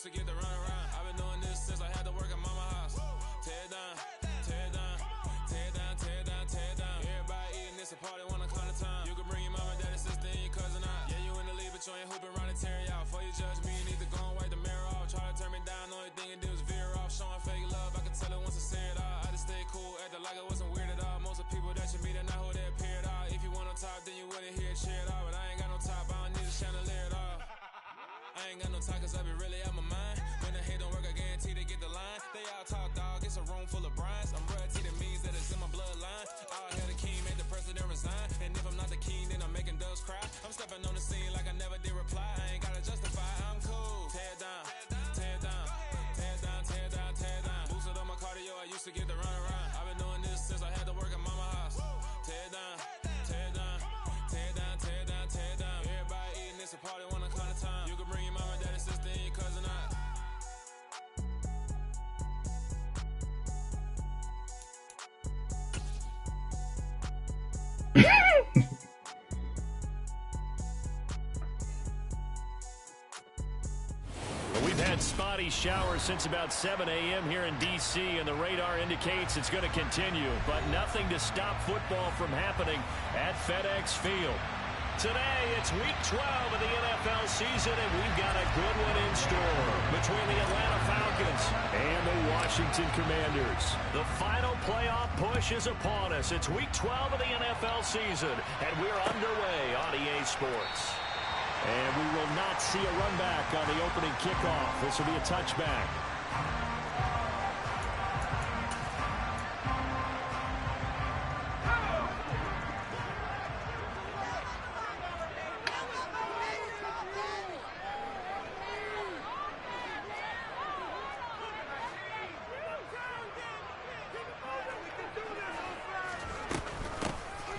used to get the run around. I've been doing this since I had to work at mama house. Tear it down, tear it down, tear it down, tear it down, tear it down. Everybody eating this a party, wanna climb the time. You can bring your mama, daddy, sister, and your cousin out. Yeah, you in the league, but you ain't hooping around and tear out. Before you judge me, you need to go and wipe the mirror off. Try to turn me down, the only thing it did was veer off. Showing fake love, I can tell it once I say it all. I just stay cool, acting like it wasn't weird at all. Most of the people that you meet are not who they appear at all. If you want on top, then you wouldn't hear it cheer at all. But I ain't got no top, I don't need a chandelier at all. I ain't got no talk, cause I be really out my mind. When the hate don't work, I guarantee they get the line. They all talk, dog, it's a room full of brines. I'm royalty, that means that it's in my bloodline. All hail the king, made the president resign. And if I'm not the king, then I'm making doves cry. I'm stepping on the scene like I never did reply. I ain't gotta justify, I'm cool. Tear it down, tear it down, tear it down, tear it down, tear it down. Boosted on my cardio, I used to get the run around. I've been doing this since I had to work at mama house. Tear it down, tear it down, tear it down, tear it down, tear it down. Everybody eating this a party, wanna climb the time. You can bring your mama, daddy, sister, and your cousin out. We've had spotty showers since about 7 a.m. here in D.C., and the radar indicates it's going to continue, but nothing to stop football from happening at FedEx Field. Today, it's Week 12 of the NFL season, and we've got a good one in store between the Atlanta Falcons and the Washington Commanders. The final playoff push is upon us. It's Week 12 of the NFL season, and we're underway on EA Sports. And we will not see a run back on the opening kickoff. This will be a touchback.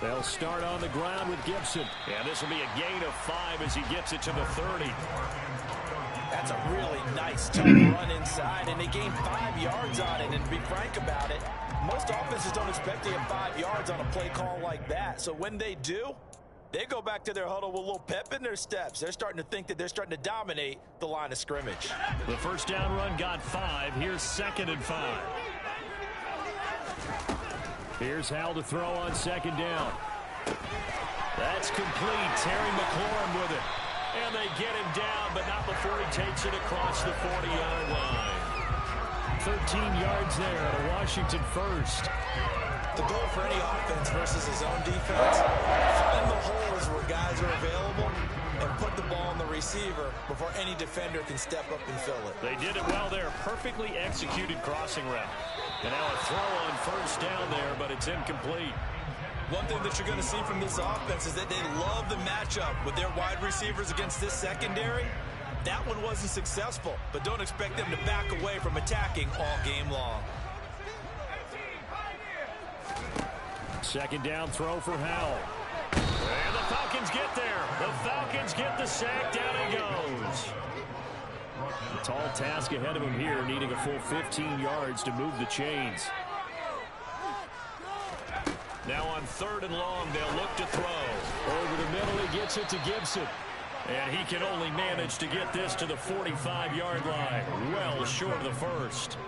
They'll start on the ground with Gibson. And this will be a gain of 5 as he gets it to the 30. That's a really nice, tough run inside, and they gained 5 yards on it. And to be frank about it, most offenses don't expect to get 5 yards on a play call like that. So when they do, they go back to their huddle with a little pep in their steps. They're starting to think that they're starting to dominate the line of scrimmage. The first down run got 5. Here's 2nd and 5. Here's Hal to throw on 2nd down. That's complete. Terry McLaurin with it. And they get him down, but not before he takes it across the 40-yard line. 13 yards there at a Washington first. The goal for any offense versus his own defense, find the holes where guys are available and put the ball on the receiver before any defender can step up and fill it. They did it well there. Perfectly executed crossing route. And now a throw on first down there, but it's incomplete. One thing that you're going to see from this offense is that they love the matchup with their wide receivers against this secondary. That one wasn't successful, but don't expect them to back away from attacking all game long. 2nd down throw for Howell. And the Falcons get there. The Falcons get the sack. Down he goes. A tall task ahead of him here, needing a full 15 yards to move the chains. Now on 3rd and long, they'll look to throw. Over the middle, he gets it to Gibson. And he can only manage to get this to the 45-yard line. Well short of the first.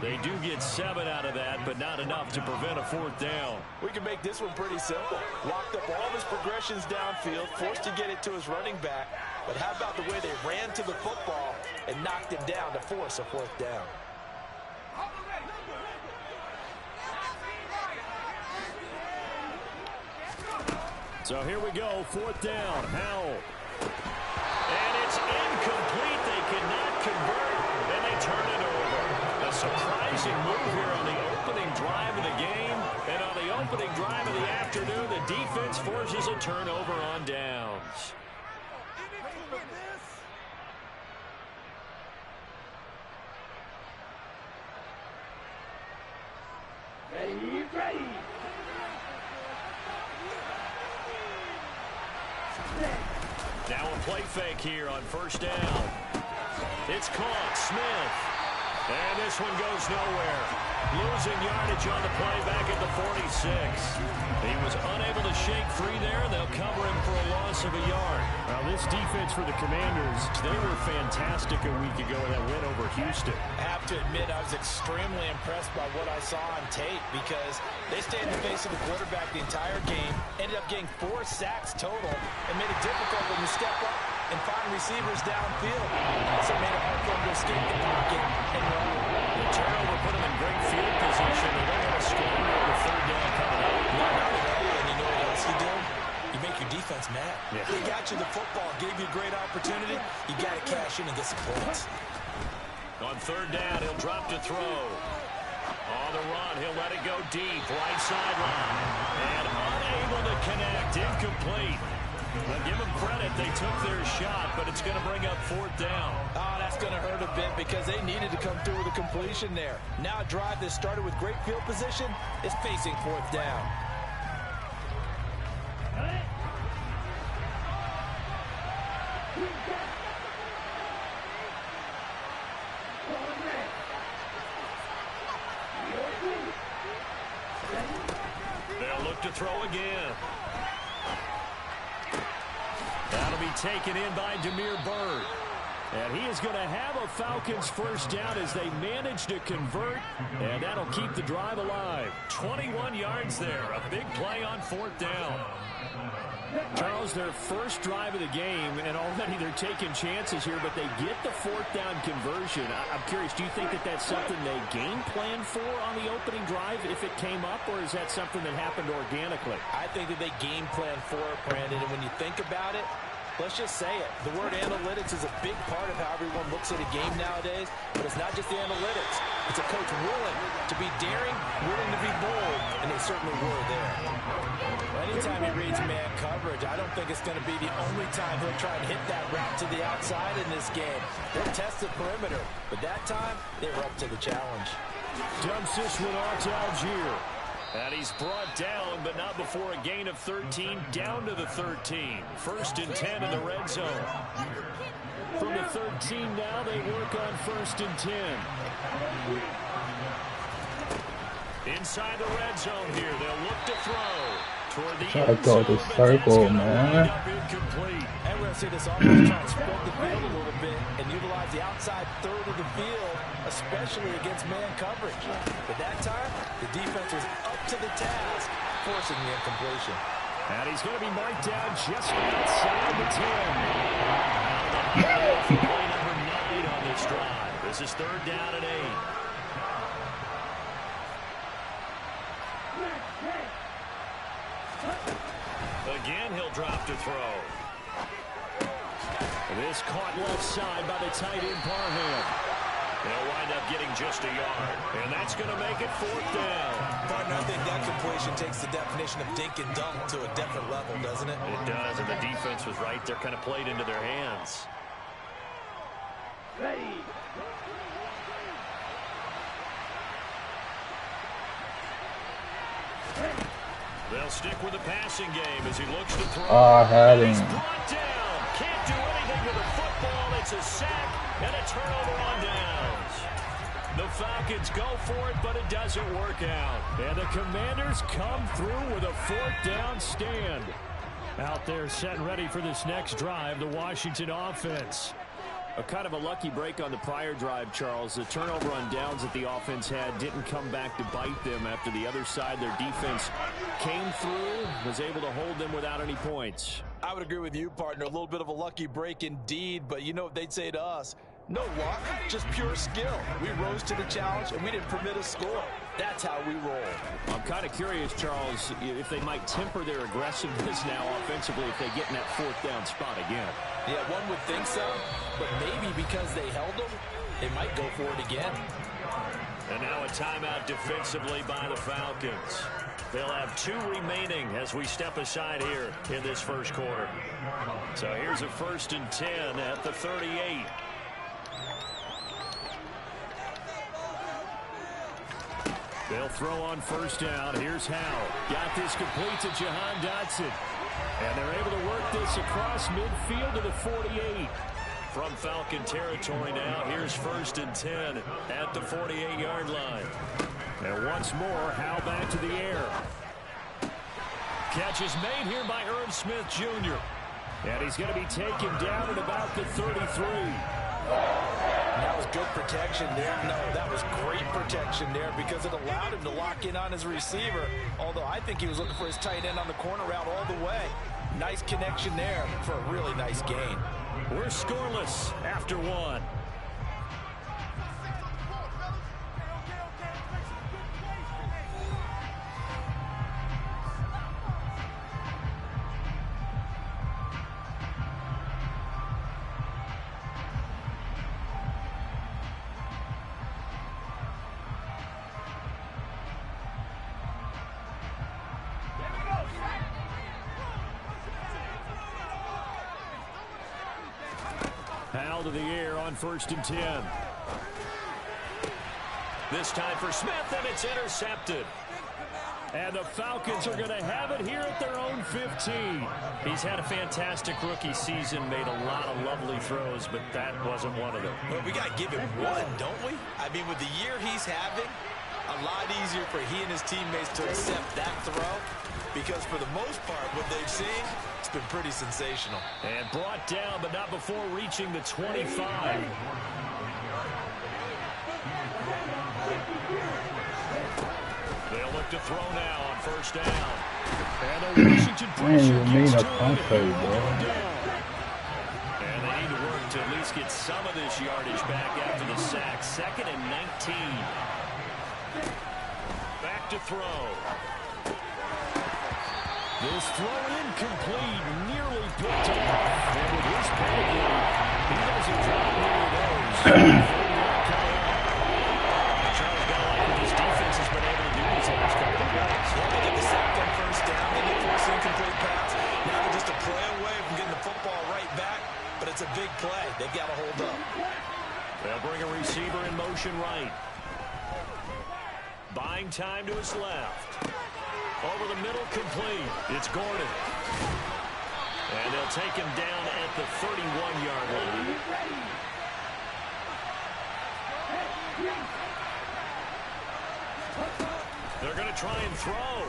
They do get 7 out of that, but not enough to prevent a 4th down. We can make this one pretty simple. Locked up all of his progressions downfield, forced to get it to his running back. But how about the way they ran to the football and knocked him down to force a 4th down? So here we go, 4th down, Howell. And it's incomplete. They cannot convert, and they turn it over. A surprising move here on the opening drive of the game. And on the opening drive of the afternoon, the defense forces a turnover on downs. Ready. Now a play fake here on 1st down. It's caught. Smith. And this one goes nowhere. Losing yardage on the play back at the 46. He was unable to shake free there. They'll cover him for a loss of a yard. Now, this defense for the Commanders, they were fantastic a week ago in that win over Houston. I have to admit, I was extremely impressed by what I saw on tape because they stayed in the face of the quarterback the entire game, ended up getting 4 sacks total, and made it difficult when you step up and find receivers downfield. Also made it hard for them to escape the pocket and run. The turnover put them in great field position. They're going to score with the third down coming up. Not only that, and you know what else you do? You make your defense mad. Yeah. They got you the football, gave you a great opportunity. You got to cash in and get some points. On third down, he'll drop to throw. On the run, he'll let it go deep. Right sideline. And unable to connect. Incomplete. Well, give them credit. They took their shot, but it's going to bring up fourth down. Oh, that's going to hurt a bit because they needed to come through with a completion there. Now a drive that started with great field position is facing fourth down. They'll look to throw again. That'll be taken in by Damiere Byrd. And he is going to have a Falcons first down as they manage to convert, and that'll keep the drive alive. 21 yards there, a big play on fourth down. Charles, their first drive of the game, and already they're taking chances here, but they get the fourth down conversion. I'm curious, do you think that that's something they game planned for on the opening drive if it came up, or is that something that happened organically? I think that they game planned for it, Brandon, and when you think about it, let's just say it. The word analytics is a big part of how everyone looks at a game nowadays, but it's not just the analytics. It's a coach willing to be daring, willing to be bold, and they certainly were there. Anytime he reads man coverage, I don't think it's going to be the only time he'll try and hit that route to the outside in this game. They'll test the perimeter, but that time, they were up to the challenge. Dumps this one off to Algier. And he's brought down, but not before a gain of 13, down to the 13. First and 10 in the red zone. From the 13 now, they work on first and 10. Inside the red zone here, they'll look to throw. Toward the Try to go to circle, man. And we're going to see this offense try to spread the field a little bit and utilize the outside third of the field, especially against man coverage. But that time, the defense was up to the task, forcing the incompletion. And he's going to be marked down just outside the 10. Play number 9 on this drive. This is third down and 8. Again, he'll drop to throw. This caught left side by the tight end Parham. They'll wind up getting just a yard, and that's going to make it fourth down. Partner, I think that completion takes the definition of dink and dunk to a different level, doesn't it? It does, and the defense was right there, kind of played into their hands. Ready. They'll stick with the passing game as he looks to throw. I had him. He's brought down. Can't do anything with the football. It's a sack and a turnover on downs. The Falcons go for it, but it doesn't work out. And the Commanders come through with a fourth down stand. Out there set and ready for this next drive, the Washington offense. A kind of a lucky break on the prior drive, Charles. The turnover on downs that the offense had didn't come back to bite them after the other side. Their defense came through, was able to hold them without any points. I would agree with you, partner. A little bit of a lucky break indeed, but you know what they'd say to us? No luck, just pure skill. We rose to the challenge, and we didn't permit a score. That's how we roll. I'm kind of curious, Charles, if they might temper their aggressiveness now offensively if they get in that fourth down spot again. Yeah, one would think so, but maybe because they held them, they might go for it again. And now a timeout defensively by the Falcons. They'll have 2 remaining as we step aside here in this first quarter. So here's a first and 10 at the 38. They'll throw on first down. Here's Howe. Got this complete to Jahan Dotson. And they're able to work this across midfield to the 48. From Falcon territory now, here's 1st and 10 at the 48-yard line. And once more, Howe back to the air. Catch is made here by Irv Smith Jr. And he's going to be taken down at about the 33. That was good protection there. No, that was great protection there because it allowed him to lock in on his receiver. Although I think he was looking for his tight end on the corner route all the way. Nice connection there for a really nice gain. We're scoreless after one. Howe to the air on 1st and 10. This time for Smith, and it's intercepted. And the Falcons are going to have it here at their own 15. He's had a fantastic rookie season, made a lot of lovely throws, but that wasn't one of them. Well, we got to give him one, don't we? I mean, with the year he's having, a lot easier for he and his teammates to accept that throw because for the most part, what they've seen, it's been pretty sensational. And brought down, but not before reaching the 25. They'll look to throw now on 1st down. And the Washington pressure gets to him. And they need to work to at least get some of this yardage back after the sack. 2nd and 19. Back to throw. This throw incomplete, nearly picked off. And with his pedigree, he doesn't drop many of those. Charles Bell, like his defense has been able to do these last couple of games. Yeah, they get the sack on 1st down, they get forced incomplete pass. Now they're just a play away from getting the football right back, but it's a big play. They've got to hold up. They'll bring a receiver in motion right. Buying time to his left. Over the middle, complete. It's Gordon. And they'll take him down at the 31-yard line. They're going to try and throw.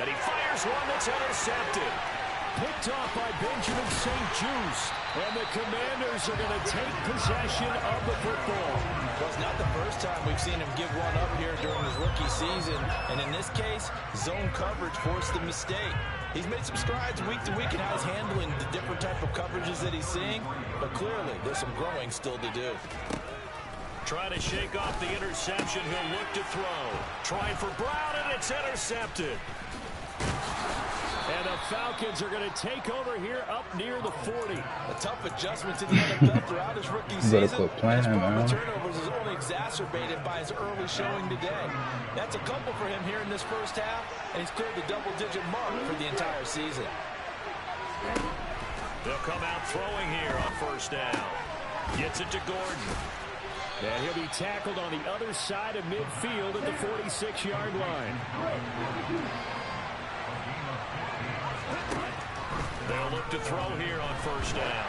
And he fires one that's intercepted. Picked off by Benjamin St-Juste. And the Commanders are going to take possession of the football. Well, it's not the first time we've seen him give one up here during his rookie season. And in this case, zone coverage forced the mistake. He's made some strides week to week in how he's handling the different type of coverages that he's seeing. But clearly, there's some growing still to do. Trying to shake off the interception. He'll look to throw. Trying for Brown, and it's intercepted. And the Falcons are going to take over here up near the 40. A tough adjustment to the NFL throughout his rookie season. His problem with turnovers is only exacerbated by his early showing today. That's a couple for him here in this first half, and he's cleared the double-digit mark for the entire season. They'll come out throwing here on 1st down. Gets it to Gordon. And he'll be tackled on the other side of midfield at the 46-yard line. They'll look to throw here on 1st down.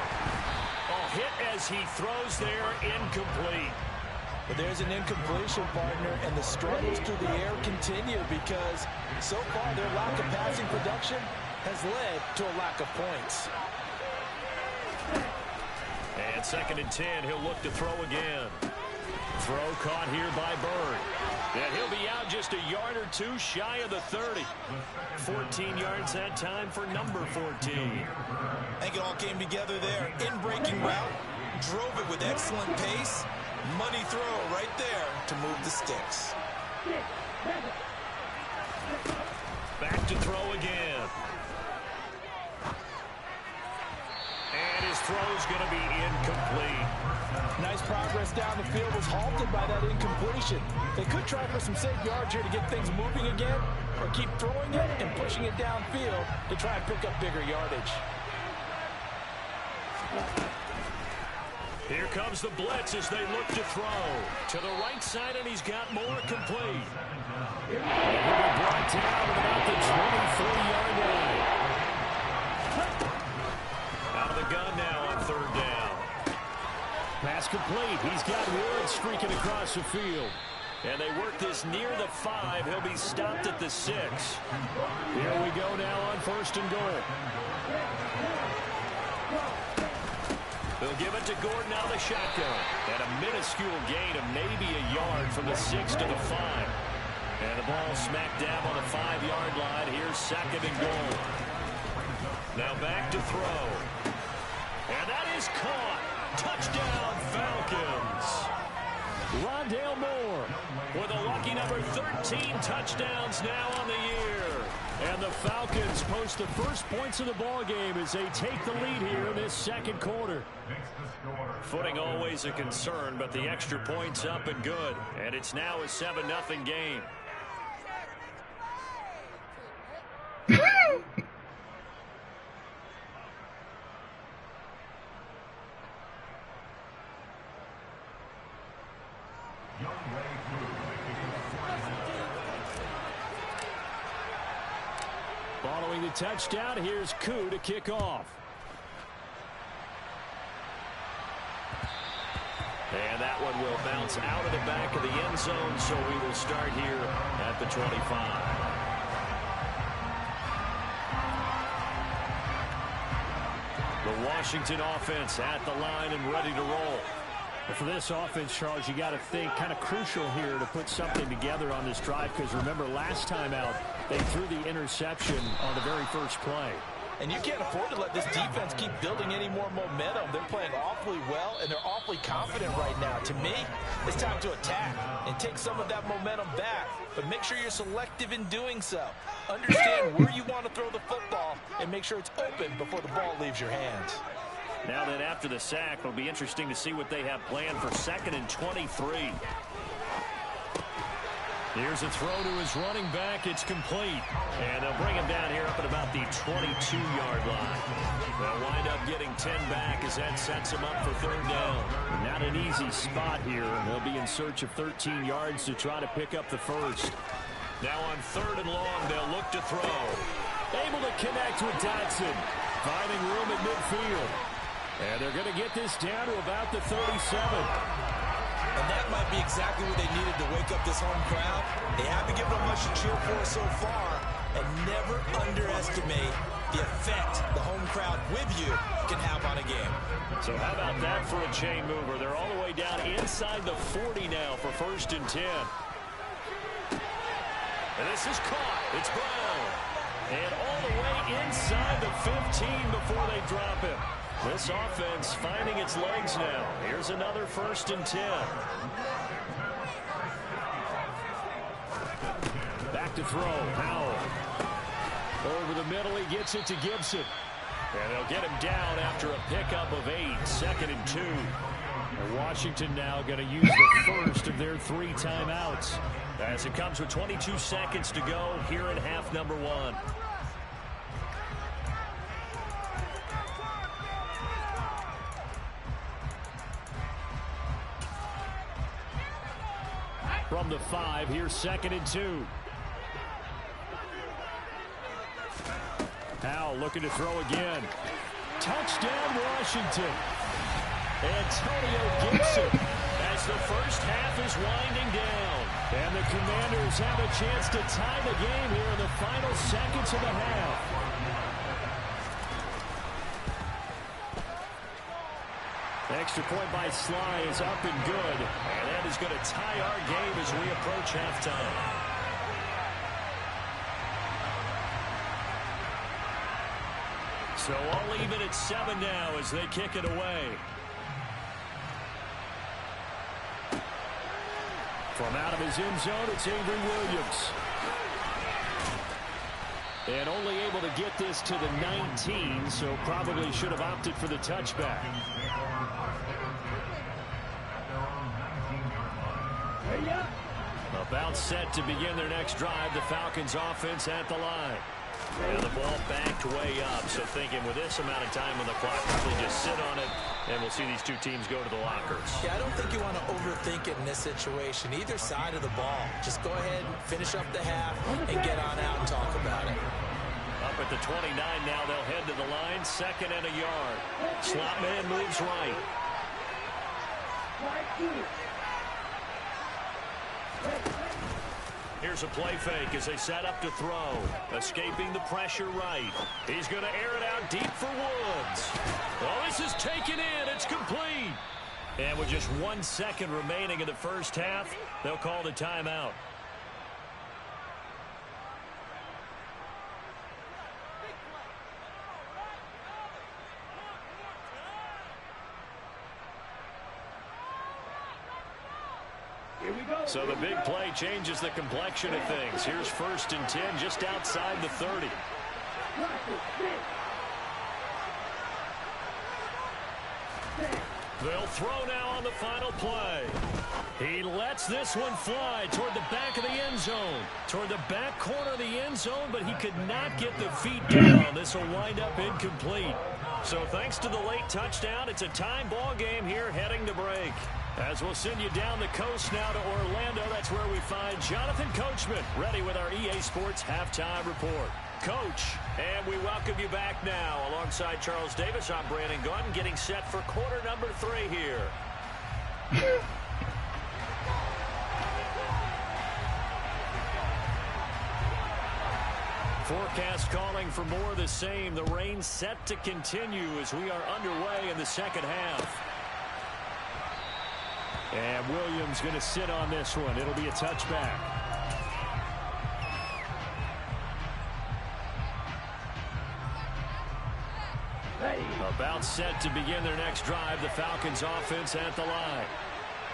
Oh, hit as he throws there, incomplete. But there's an incompletion, partner, and the struggles through the air continue because so far their lack of passing production has led to a lack of points. And 2nd and 10, he'll look to throw again. Throw caught here by Bird. And he'll be out just a yard or two shy of the 30. 14 yards that time for number 14. I think it all came together there. In-breaking route, drove it with excellent pace. Money throw right there to move the sticks. Back to throw again. And his throw's going to be incomplete. Nice progress down the field was halted by that incompletion. They could try for some safe yards here to get things moving again, or keep throwing it and pushing it downfield to try and pick up bigger yardage. Here comes the blitz as they look to throw. To the right side, and he's got more complete. And he'll be brought down at about the 23-yard line. Out of the gun. is complete. He's got Woods streaking across the field. And they work this near the 5. He'll be stopped at the 6. Here we go now on 1st and goal. They'll give it to Gordon out of the shotgun. And a minuscule gain of maybe a yard from the 6 to the 5. And the ball smack dab on the 5-yard line. Here's 2nd and goal. Now back to throw. And that is caught. Touchdown, Falcons. Rondale Moore with a lucky number 13 touchdowns now on the year. And the Falcons post the first points of the ball game as they take the lead here in this 2nd quarter. Footing always a concern, but the extra points up and good. And it's now a 7-0 game. Following the touchdown, here's Koo to kick off. And that one will bounce out of the back of the end zone, so we will start here at the 25. The Washington offense at the line and ready to roll. For this offense, Charles, you got to think kind of crucial here to put something together on this drive, because remember last time out they threw the interception on the very first play. And you can't afford to let this defense keep building any more momentum. They're playing awfully well, and they're awfully confident right now. To me, it's time to attack and take some of that momentum back. But make sure you're selective in doing so. Understand where you want to throw the football and make sure it's open before the ball leaves your hands. Now then, after the sack, it'll be interesting to see what they have planned for 2nd and 23. Here's a throw to his running back. It's complete. And they'll bring him down here up at about the 22-yard line. They'll wind up getting 10 back as that sets him up for 3rd down. Not an easy spot here. They'll be in search of 13 yards to try to pick up the first. Now on 3rd and long, they'll look to throw. Able to connect with Dotson. Finding room at midfield. And they're going to get this down to about the 37. And that might be exactly what they needed to wake up this home crowd. They haven't given them much to cheer for so far. And never underestimate the effect the home crowd with you can have on a game. So how about that for a chain mover? They're all the way down inside the 40 now for 1st and 10. And this is caught. It's Brown. And all the way inside the 15 before they drop him. This offense finding its legs now. Here's another 1st and 10. Back to throw. Howell. Over the middle, he gets it to Gibson. And they'll get him down after a pickup of 8. 2nd and 2. And Washington now going to use the first of their 3 timeouts. As it comes with 22 seconds to go here in half number 1. From the 5, here's 2nd and 2. Howell looking to throw again. Touchdown, Washington. Antonio Gibson as the first half is winding down. And the Commanders have a chance to tie the game here in the final seconds of the half. Extra point by Sly is up and good. And that is going to tie our game as we approach halftime. So all even at 7 now as they kick it away. From out of his end zone, it's Avery Williams. And only able to get this to the 19, so probably should have opted for the touchback. About set to begin their next drive, the Falcons offense at the line. And the ball backed way up, so thinking with this amount of time on the clock, probably just sit on it, and we'll see these two teams go to the lockers. Yeah, I don't think you want to overthink it in this situation. Either side of the ball. Just go ahead, finish up the half, and get on out and talk about it. Up at the 29 now, they'll head to the line, 2nd and a yard. Slot man moves right. Here's a play fake as they set up to throw. Escaping the pressure right. He's going to air it out deep for Woods. Oh, this is taken in. It's complete. And with just 1 second remaining in the first half, they'll call the timeout. So the big play changes the complexion of things. Here's 1st and 10 just outside the 30. They'll throw now on the final play. He lets this one fly toward the back of the end zone. Toward the back corner of the end zone, but he could not get the feet down. This will wind up incomplete. So thanks to the late touchdown, it's a tie ball game here heading to break. As we'll send you down the coast now to Orlando, that's where we find Jonathan Coachman, ready with our EA Sports Halftime Report. Coach, and we welcome you back now. Alongside Charles Davis, I'm Brandon Gunn, getting set for quarter number 3 here. Forecast calling for more of the same. The rain set to continue as we are underway in the second half. And Williams going to sit on this one. It'll be a touchback. About set to begin their next drive. The Falcons offense at the line.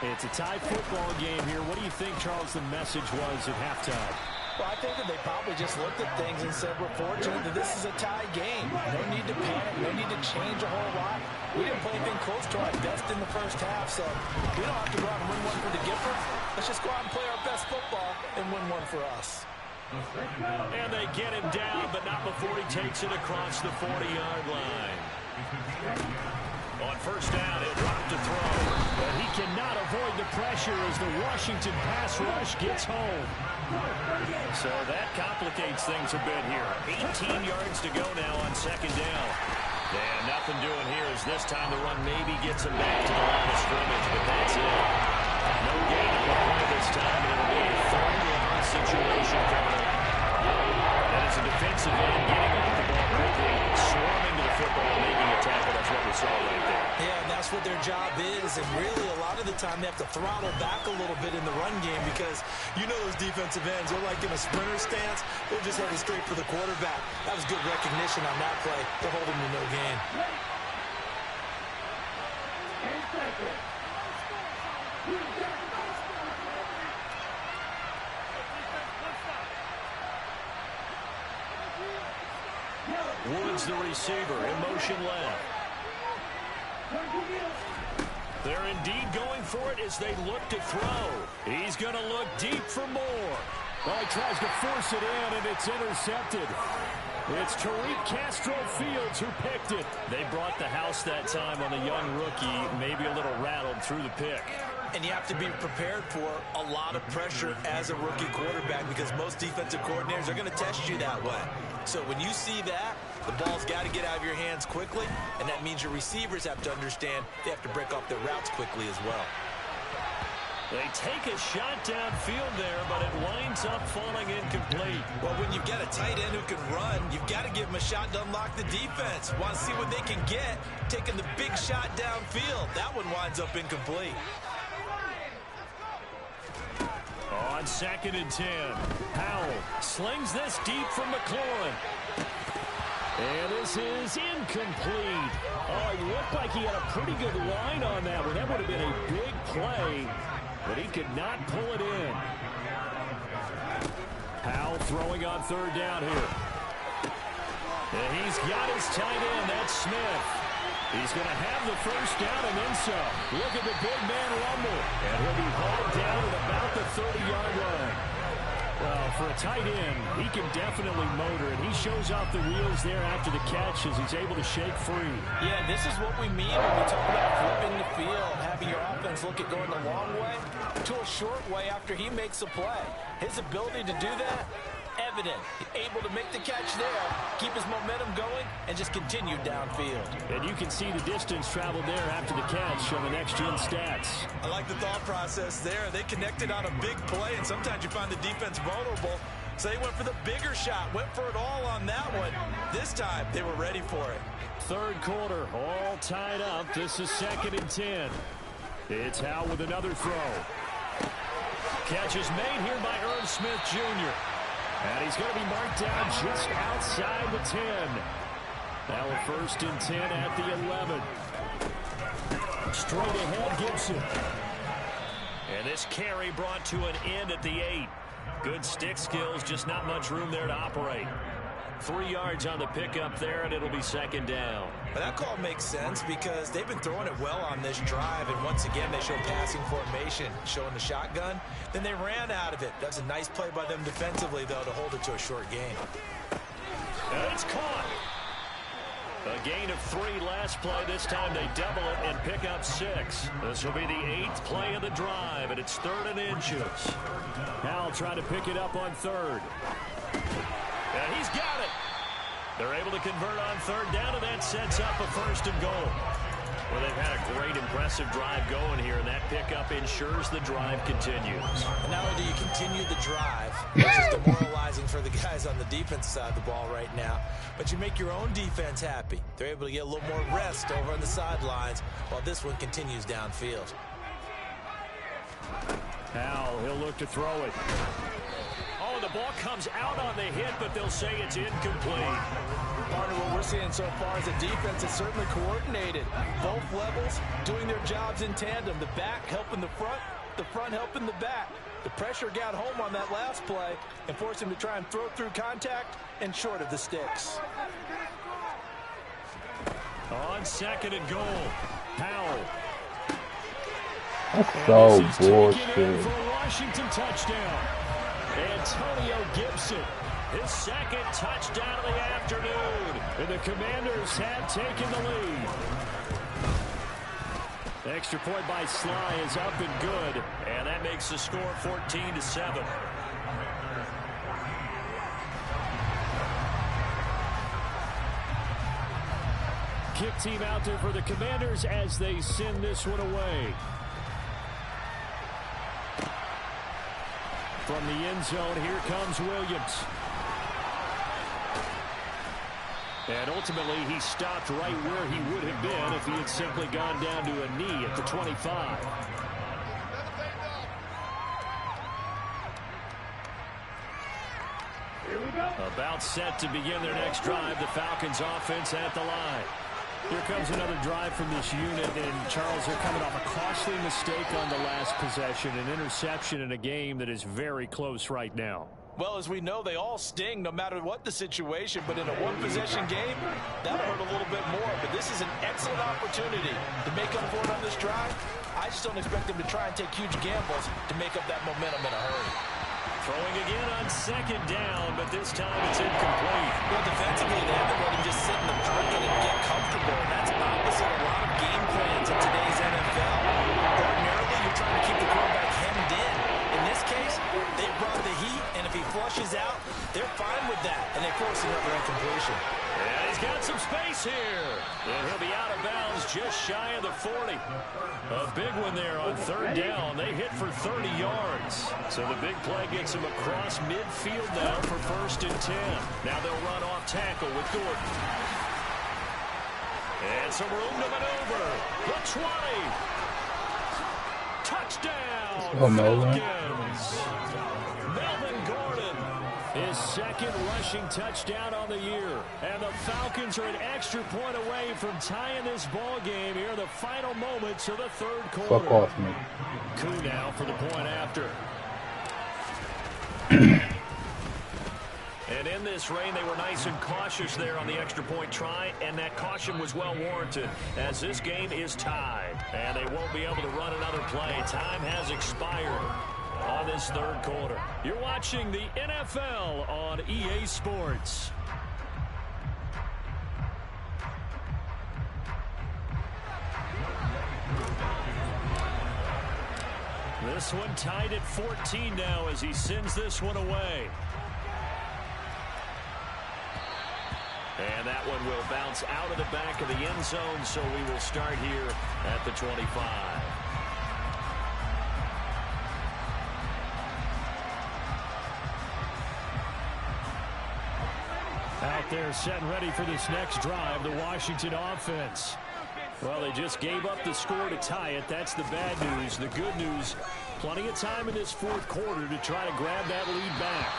It's a tie football game here. What do you think, Charles, the message was at halftime? Well, I think that they probably just looked at things and said, we're fortunate that this is a tie game. No need to panic. No need to change a whole lot. We didn't play anything close to our best in the first half, so we don't have to go out and win one for the Gifford. Let's just go out and play our best football and win one for us. And they get him down, but not before he takes it across the 40-yard line. On first down, he'll drop to throw. But he cannot avoid the pressure as the Washington pass rush gets home. So that complicates things a bit here. 18 yards to go now on second down. And nothing doing here as this time the run maybe gets him back to the line of scrimmage, but that's it. No gain on the play this time, and it'll be a third down situation coming up. That is a defensive end getting off the ball quickly, swarming to the football, making a tackle. That's what we saw right there. Yeah, and that's what their job is. And really, a lot of the time, they have to throttle back a little bit in the run game because you know those defensive ends, they're like in a sprinter stance. They're just headed straight for the quarterback. That was good recognition on that play. They're holding to no gain. Woods, the receiver, in motion left. They're indeed going for it as they look to throw. He's going to look deep for more. Well, he tries to force it in, and it's intercepted. It's Tariq Castro-Fields who picked it. They brought the house that time on the young rookie, maybe a little rattled through the pick. And you have to be prepared for a lot of pressure as a rookie quarterback because most defensive coordinators are going to test you that way. So when you see that, the ball's got to get out of your hands quickly, and that means your receivers have to understand they have to break off their routes quickly as well. They take a shot downfield there, but it winds up falling incomplete. Well, when you've got a tight end who can run, you've got to give him a shot to unlock the defense. Want to see what they can get, taking the big shot downfield. That one winds up incomplete. On 2nd and 10, Powell slings this deep from McLaurin. And this is incomplete. Oh, it looked like he had a pretty good line on that one. That would have been a big play, but he could not pull it in. Powell throwing on 3rd down here. And he's got his tight end. That's Smith. He's going to have the first down and then some. Look at the big man rumble. And he'll be hauled down at about the 30-yard line. Well, for a tight end, he can definitely motor it. He shows off the wheels there after the catch as he's able to shake free. Yeah, this is what we mean when we talk about flipping the field, having your offense look at going the long way to a short way after he makes a play. His ability to do that, evident. Able to make the catch there, keep his momentum going, and just continue downfield. And you can see the distance traveled there after the catch on the next-gen stats. I like the thought process there. They connected on a big play, and sometimes you find the defense vulnerable. So they went for the bigger shot, went for it all on that one. This time, they were ready for it. Third quarter, all tied up. This is 2nd and 10. It's Howe with another throw. Catch is made here by Irv Smith Jr. And he's going to be marked down just outside the 10. Now a 1st and 10 at the 11. Straight ahead, Gibson. And this carry brought to an end at the 8. Good stick skills, just not much room there to operate. 3 yards on the pickup there, and it'll be 2nd down. That call makes sense because they've been throwing it well on this drive, and once again they show passing formation, showing the shotgun. Then they ran out of it. That's a nice play by them defensively, though, to hold it to a short gain. And it's caught. A gain of 3 last play. This time they double it and pick up 6. This will be the 8th play of the drive, and it's 3rd and inches. Howell trying to pick it up on 3rd. And he's got it. They're able to convert on 3rd down, and that sets up a 1st and goal. Well, they've had a great, impressive drive going here, and that pickup ensures the drive continues. And not only do you continue the drive, which is demoralizing for the guys on the defense side of the ball right now, but you make your own defense happy. They're able to get a little more rest over on the sidelines while this one continues downfield. Howell, he'll look to throw it. Oh, the ball comes out on the hit, but they'll say it's incomplete. Partner, what we're seeing so far is the defense is certainly coordinated. Both levels doing their jobs in tandem. The back helping the front helping the back. The pressure got home on that last play and forced him to try and throw through contact and short of the sticks. On 2nd and goal, Howell. That's so bullshit. For a Washington touchdown. Antonio Gibson, his 2nd touchdown of the afternoon. And the Commanders have taken the lead. The extra point by Sly is up and good. And that makes the score 14-7. Kick team out there for the Commanders as they send this one away. From the end zone, here comes Williams. And ultimately, he stopped right where he would have been if he had simply gone down to a knee at the 25. Here we go. About set to begin their next drive, the Falcons offense at the line. Here comes another drive from this unit, and Charles, they're coming off a costly mistake on the last possession, an interception in a game that is very close right now. Well, as we know, they all sting no matter what the situation, but in a one-possession game, that'll hurt a little bit more. But this is an excellent opportunity to make up for it on this drive. I just don't expect them to try and take huge gambles to make up that momentum in a hurry. Throwing again on 2nd down, but this time it's incomplete. Well, defensively, they haven't let him just sit in the pocket and get comfortable. That's opposite a lot of game plans in today's NFL. Ordinarily, you're trying to keep the quarterback hemmed in. In this case, they brought the heat, and if he flushes out, they're fine with that, and they force another incompletion. And he's got some space here. And he'll be out of bounds just shy of the 40. A big one there on 3rd down. They hit for 30 yards. So the big play gets him across midfield now for 1st and 10. Now they'll run off tackle with Gordon. And some room to maneuver. The 20. Touchdown. Oh, Melvin. Melvin Gordon. His 2nd rushing touchdown on the year. And the Falcons are an extra point away from tying this ball game here in the final moments of the 3rd quarter. Fuck off me. Coup now for the point after. And in this rain, they were nice and cautious there on the extra point try, and that caution was well warranted as this game is tied. And they won't be able to run another play. Time has expired on this 3rd quarter. You're watching the NFL on EA Sports. This one tied at 14 now as he sends this one away. And that one will bounce out of the back of the end zone, so we will start here at the 25. Out there set and ready for this next drive, the Washington offense. Well, they just gave up the score to tie it. That's the bad news. The good news, plenty of time in this fourth quarter to try to grab that lead back.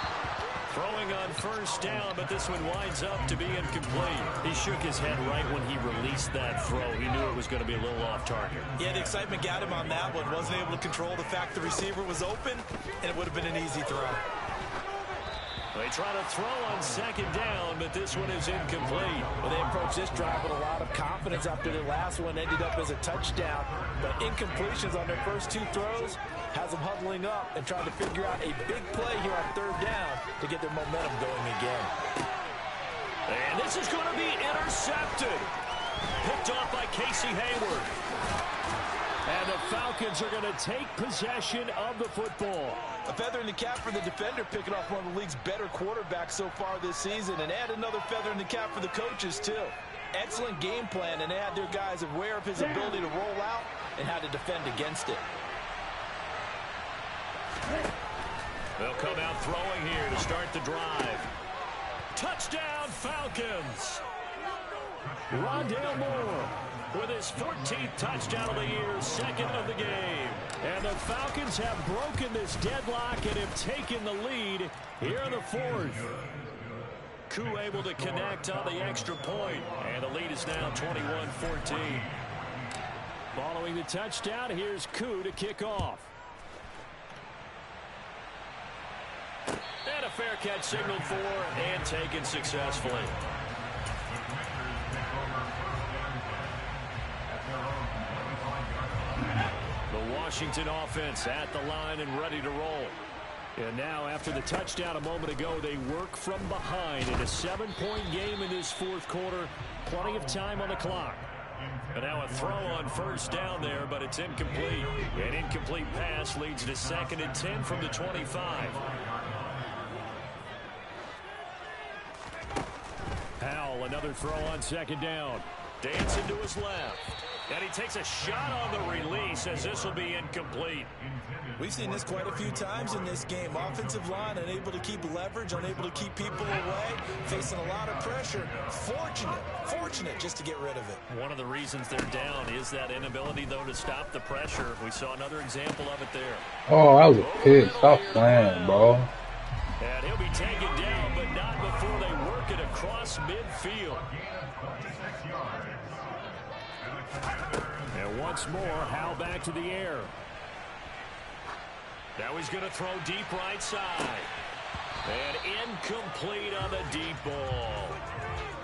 Throwing on first down, but this one winds up to be incomplete. He shook his head right when he released that throw. He knew it was going to be a little off target. Yeah, the excitement got him on that one. Wasn't able to control the fact the receiver was open, and it would have been an easy throw. They try to throw on second down, but this one is incomplete. Well, they approached this drive with a lot of confidence after their last one ended up as a touchdown. But incompletions on their first two throws has them huddling up and trying to figure out a big play here on third down to get their momentum going again. And this is going to be intercepted. Picked off by Casey Hayward. And the Falcons are going to take possession of the football. A feather in the cap for the defender, picking off one of the league's better quarterbacks so far this season, and add another feather in the cap for the coaches, too. Excellent game plan, and they had their guys aware of his ability to roll out and how to defend against it. They'll come out throwing here to start the drive. Touchdown, Falcons! Rondale Moore with his 14th touchdown of the year, second of the game. And the Falcons have broken this deadlock and have taken the lead here in the fourth. Koo able to connect on the extra point, and the lead is now 21-14. Following the touchdown, here's Koo to kick off. And a fair catch signaled for and taken successfully. The Washington offense at the line and ready to roll. And now, after the touchdown a moment ago, they work from behind in a 7-point game in this fourth quarter. Plenty of time on the clock. And now a throw on first down there, but it's incomplete. An incomplete pass leads to 2nd and 10 from the 25. Howell, another throw on second down. Dancing to his left. And he takes a shot on the release as this will be incomplete. We've seen this quite a few times in this game. Offensive line unable to keep leverage, unable to keep people away, facing a lot of pressure. Fortunate just to get rid of it. One of the reasons they're down is that inability, though, to stop the pressure. We saw another example of it there. Oh, that was a pick. Stop playing, bro. And he'll be taken down, but not before they work it across midfield. And once more, Howell back to the air. Now he's going to throw deep right side. And incomplete on the deep ball.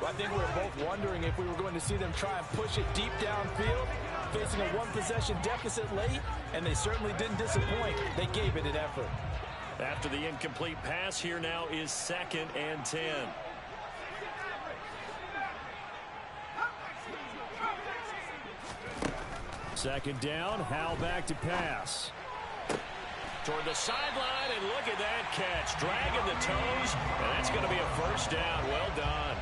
Well, I think we were both wondering if we were going to see them try and push it deep downfield, facing a one-possession deficit late, and they certainly didn't disappoint. They gave it an effort. After the incomplete pass, here now is 2nd and 10. Second down, Howell back to pass. Toward the sideline, and look at that catch. Dragging the toes, and that's going to be a first down. Well done.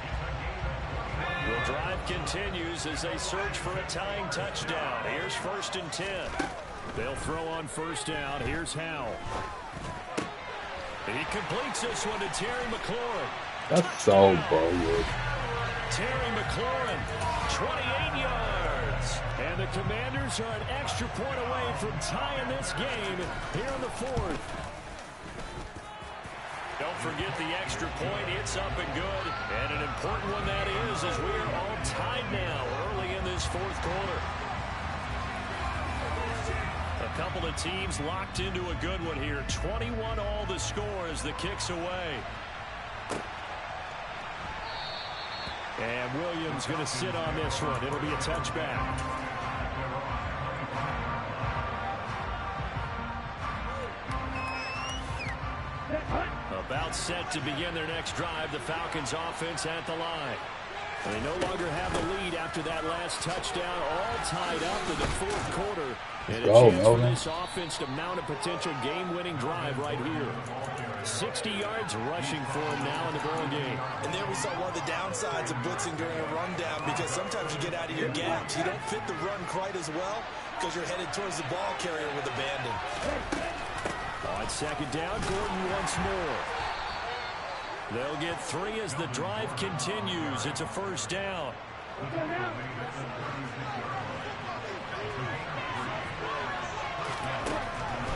The drive continues as they search for a tying touchdown. Here's 1st and 10. They'll throw on first down. Here's Howell. He completes this one to Terry McLaurin. That's so bold. Terry McLaurin, 28 yards. And the Commanders are an extra point away from tying this game here in the fourth. Don't forget the extra point. It's up and good. And an important one that is, as we are all tied now early in this fourth quarter. A couple of teams locked into a good one here. 21 all the score as the kick's away. And Williams going to sit on this one. It'll be a touchback. About set to begin their next drive. The Falcons offense at the line. They no longer have the lead after that last touchdown, all tied up in the fourth quarter. And a chance for this offense to mount a potential game-winning drive right here. 60 yards rushing for him now in the ball game. And there we saw one of the downsides of blitzing during a rundown, because sometimes you get out of your gaps. You don't fit the run quite as well because you're headed towards the ball carrier with abandon. On second down, Gordon once more. They'll get 3 as the drive continues. It's a first down.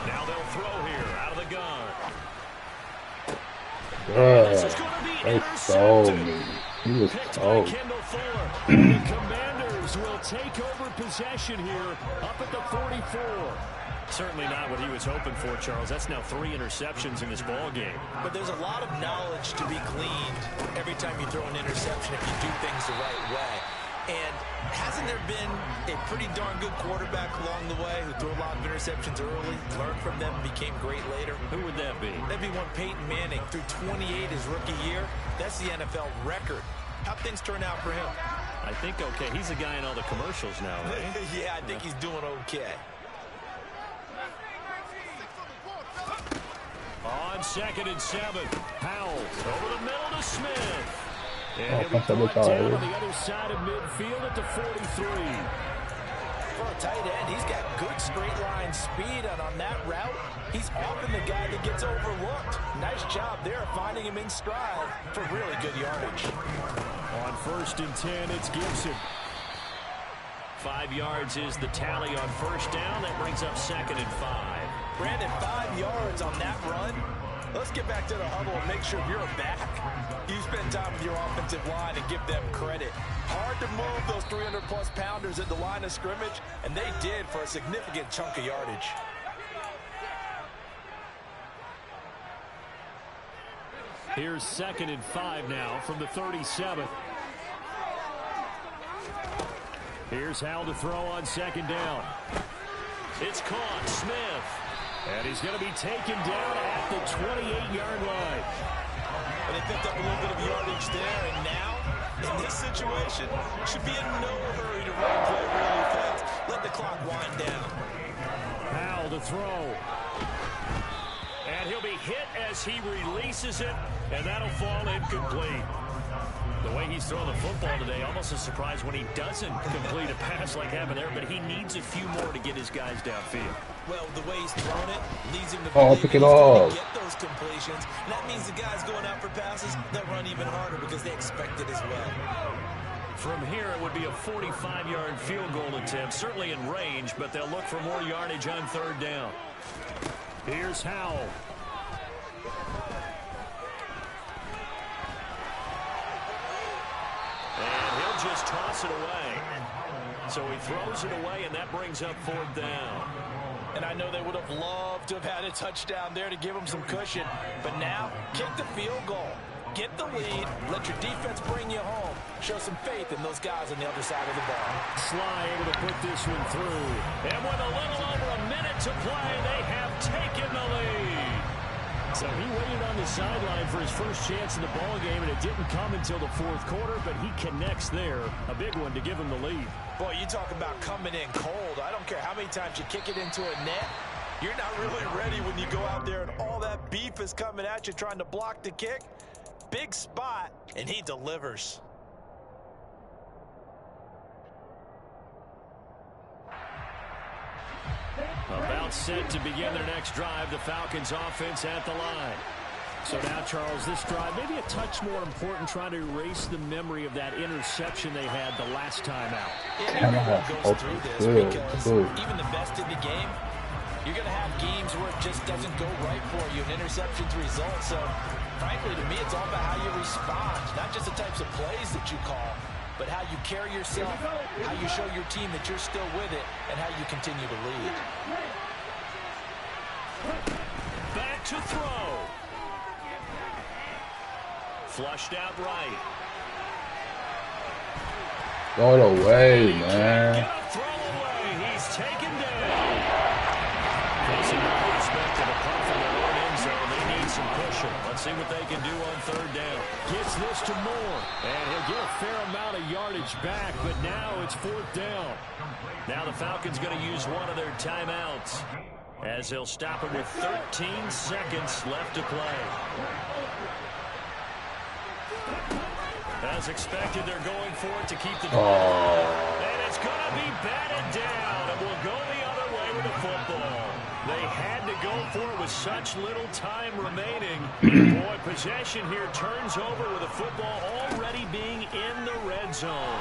Now they'll throw here out of the gun. This is going to be intercepted. Picked by Kendall Fuller. The Commanders will take over possession here up at the 44. Certainly not what he was hoping for, Charles. That's now 3 interceptions in this ball game. But there's a lot of knowledge to be gleaned every time you throw an interception if you do things the right way. And hasn't there been a pretty darn good quarterback along the way who threw a lot of interceptions early, learned from them, became great later? Who would that be? That'd be one Peyton Manning. Threw 28 his rookie year. That's the NFL record. How'd things turn out for him? I think okay. He's the guy in all the commercials now, right? Yeah, I think he's doing okay. On 2nd and 7, Powell over the middle to Smith. And he'll be brought down on the other side of midfield at the 43. For a tight end, he's got good straight line speed, and on that route, he's often the guy that gets overlooked. Nice job there finding him in stride for really good yardage. On 1st and 10, it's Gibson. 5 yards is the tally on first down. That brings up 2nd and 5. Brandon, 5 yards on that run. Let's get back to the huddle and make sure you're a back. You spend time with your offensive line and give them credit. Hard to move those 300-plus pounders at the line of scrimmage, and they did for a significant chunk of yardage. Here's 2nd and 5 now from the 37. Here's Howell to throw on 2nd down. It's caught. Smith. And he's going to be taken down at the 28-yard line. And they picked up a little bit of yardage there, and now, in this situation, should be in no hurry to run and play really fast. Let the clock wind down. Howell to throw. And he'll be hit as he releases it, and that'll fall incomplete. The way he's throwing the football today, almost a surprise when he doesn't complete a pass like happened there, but he needs a few more to get his guys downfield. Well, the way he's thrown it leads him to pick it off. Get those completions. And that means the guys going out for passes, they'll run even harder because they expect it as well. From here, it would be a 45-yard field goal attempt, certainly in range, but they'll look for more yardage on 3rd down. Here's Howell. And he'll just toss it away. So he throws it away, and that brings up 4th down. And I know they would have loved to have had a touchdown there to give them some cushion. But now, kick the field goal. Get the lead. Let your defense bring you home. Show some faith in those guys on the other side of the ball. Sly able to put this one through. And with a little over a minute to play, they have taken the lead. So he waited on the sideline for his first chance in the ball game, and it didn't come until the 4th quarter, but he connects there. A big one to give him the lead. Boy, you talk about coming in cold. I don't care how many times you kick it into a net. You're not really ready when you go out there and all that beef is coming at you trying to block the kick. Big spot, and he delivers. About set to begin their next drive, the Falcons offense at the line. So now, Charles, this drive maybe a touch more important, trying to erase the memory of that interception they had the last time out. Everyone goes through this because even the best in the game, you're going to have games where it just doesn't go right for you, and interceptions result. So, frankly, to me, it's all about how you respond, not just the types of plays that you call, but how you carry yourself, how you show your team that you're still with it, and how you continue to lead. Back to throw. Flushed out right. Go away, man. Throw away. He's taken down. Facing the prospect of a punt from their own end zone. They need some pushing. Let's see what they can do on 3rd down. Gets this to Moore. And he'll get a fair amount of yardage back, but now it's 4th down. Now the Falcons going to use one of their timeouts, as they'll stop him with 13 seconds left to play. As expected, they're going for it to keep the drive. And it's going to be batted down, and will go the other way with the football. They had to go for it with such little time remaining. Boy, possession here turns over with the football already being in the red zone.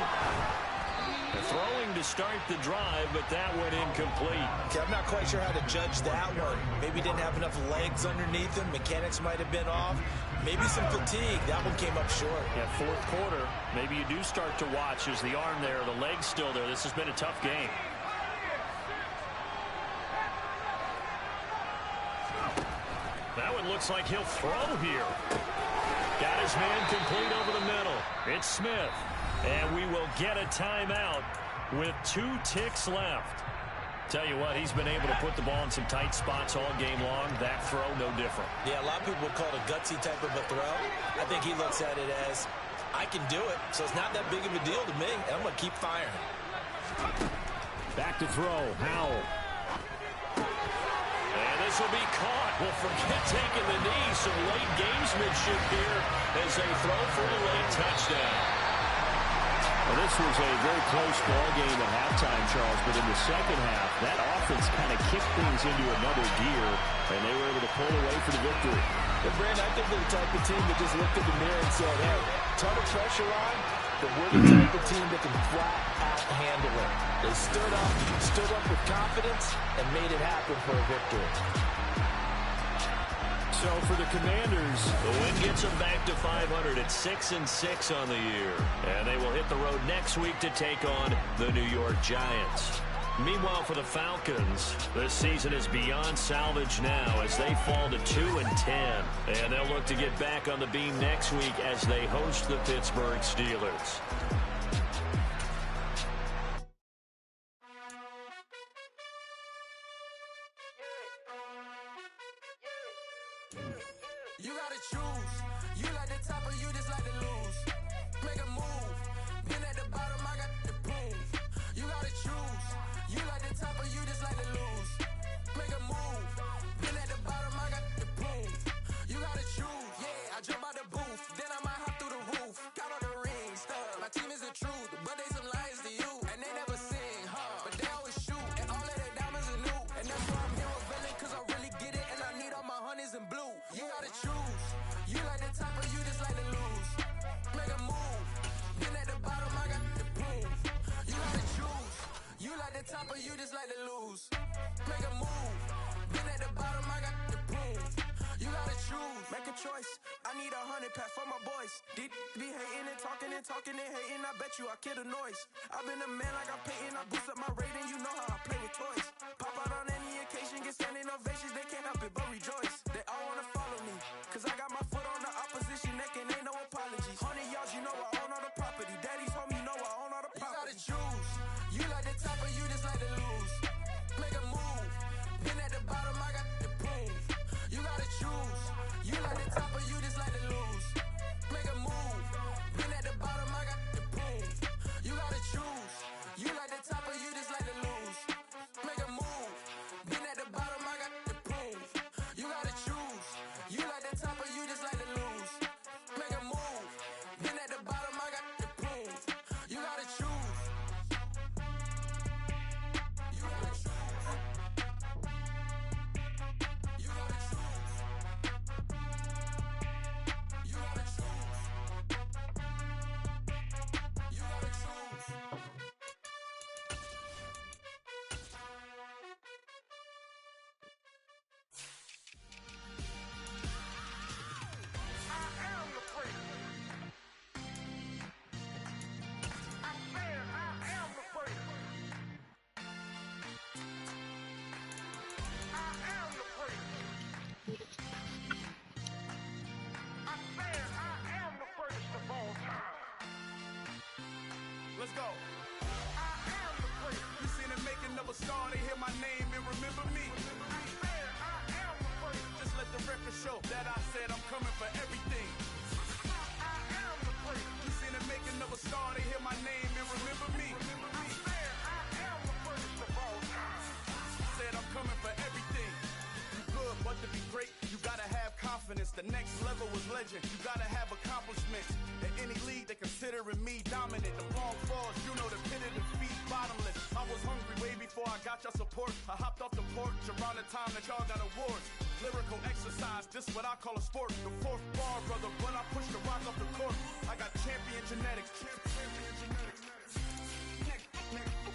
They're throwing to start the drive, but that went incomplete. Okay, I'm not quite sure how to judge that one. Maybe didn't have enough legs underneath him. Mechanics might have been off. Maybe some fatigue. That one came up short. Yeah, 4th quarter. Maybe you do start to watch. Is the arm there, the leg's still there? This has been a tough game. That one looks like he'll throw here. Got his man complete over the middle. It's Smith. And we will get a timeout with 2 ticks left. Tell you what, he's been able to put the ball in some tight spots all game long. That throw, no different. Yeah, a lot of people would call it a gutsy type of a throw. I think he looks at it as, I can do it, so it's not that big of a deal to me, and I'm going to keep firing. Back to throw, Howell. And this will be caught. Well, forget taking the knee. Some late gamesmanship here as they throw for a late touchdown. Well, this was a very close ball game at halftime, Charles, but in the second half, that offense kind of kicked things into another gear, and they were able to pull away for the victory. And, Brandon, I think they're the type of team that just looked in the mirror and said, hey, ton of pressure on, but we're the type of team that can flat out handle it. They stood up with confidence and made it happen for a victory. So for the Commanders, the win gets them back to 500 at 6-6 on the year. And they will hit the road next week to take on the New York Giants. Meanwhile, for the Falcons, this season is beyond salvage now as they fall to 2-10. And they'll look to get back on the beam next week as they host the Pittsburgh Steelers. You gotta choose. You like the top or you just like to lose. Make a move. Been at the bottom, I got the proof. You gotta choose. You like the top or you just like to lose. Make a move. Been at the bottom, I got the proof. You gotta choose. Yeah, I jump out the booth. Then I might hop through the roof. Got all the rings. My team is the truth, but they some liars to you. And they never sing, but they always shoot. And all of their diamonds are new. And that's why I'm here with Villain, cause I really get it. And I need all my honeys in blue. You gotta choose. You like the top or you just like to lose. Make a move. Been at the bottom, I got the proof. You gotta choose. You like the top or you just like to lose. Make a move. Been at the bottom, I got the proof. You gotta choose. Make a choice. I need 100 pack for my boys. Be hating and talking and hating. I bet you I kill the noise. I've been a man like I'm Peyton. I boost up my rating. You know how I play with toys. Pop out on any occasion, get standing ovations. They can't help it but rejoice. They all wanna follow me, cause I got my foot on the opposition neck and ain't no apologies. 100 yards, you know I own all the property. Daddy's home, you know I own all the property. You gotta choose. You like the top or you just like to lose. Make a move. Been at the bottom, I got the proof. You gotta choose. You like the top or you just like to lose. Make a move. Been at the bottom, I got the proof. You gotta choose. You like the top or you just like to lose. Make a move. Been at the bottom, I got the proof. You gotta choose. You like the top or you just like to lose. Make a move. Been at the bottom, I got the proof. You gotta choose. You gotta choose. You gotta choose. You gotta choose. You gotta choose. Let's go. I am the first. You seen the making of a star, they hear my name and remember me. I am the first. Just let the record show that I said I'm coming for everything. I am the hearing me dominant. The long falls, you know the pit of defeat, bottomless. I was hungry way before I got your support. I hopped off the porch around the time that y'all got awards. Lyrical exercise, this what I call a sport. The fourth bar, brother, when I push the rock off the court. I got champion genetics. Champion genetics.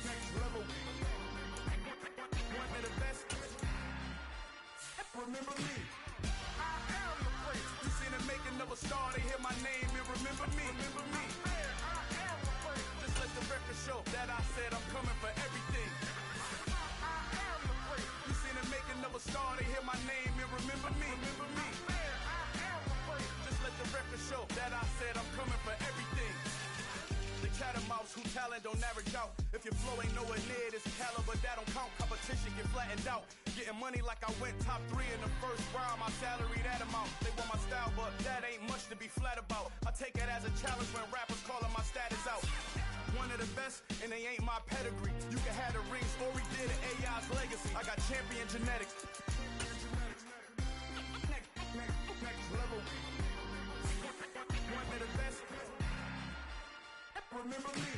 Next level. One of the best. Remember me. I am the prince. You seen the making of a star, they hear my name and remember me. Remember me. I am the prince. Just let the record show that I said I'm coming for everything. I am the prince. You seen the making of a star, they hear my name and remember me. Remember me. I am the prince. Just let the record show that I said I'm coming for everything. The cat and mouse who talent don't average out. If your flow ain't nowhere near this caliber, that don't count. Competition get flattened out. Getting money like I went top 3 in the first round. My salary that amount. They want my style, but that ain't much to be flat about. I take it as a challenge when rappers calling my status out. One of the best, and they ain't my pedigree. You can have the rings, or we did an AI's legacy. I got champion genetics. Next level. One of the best. Remember me.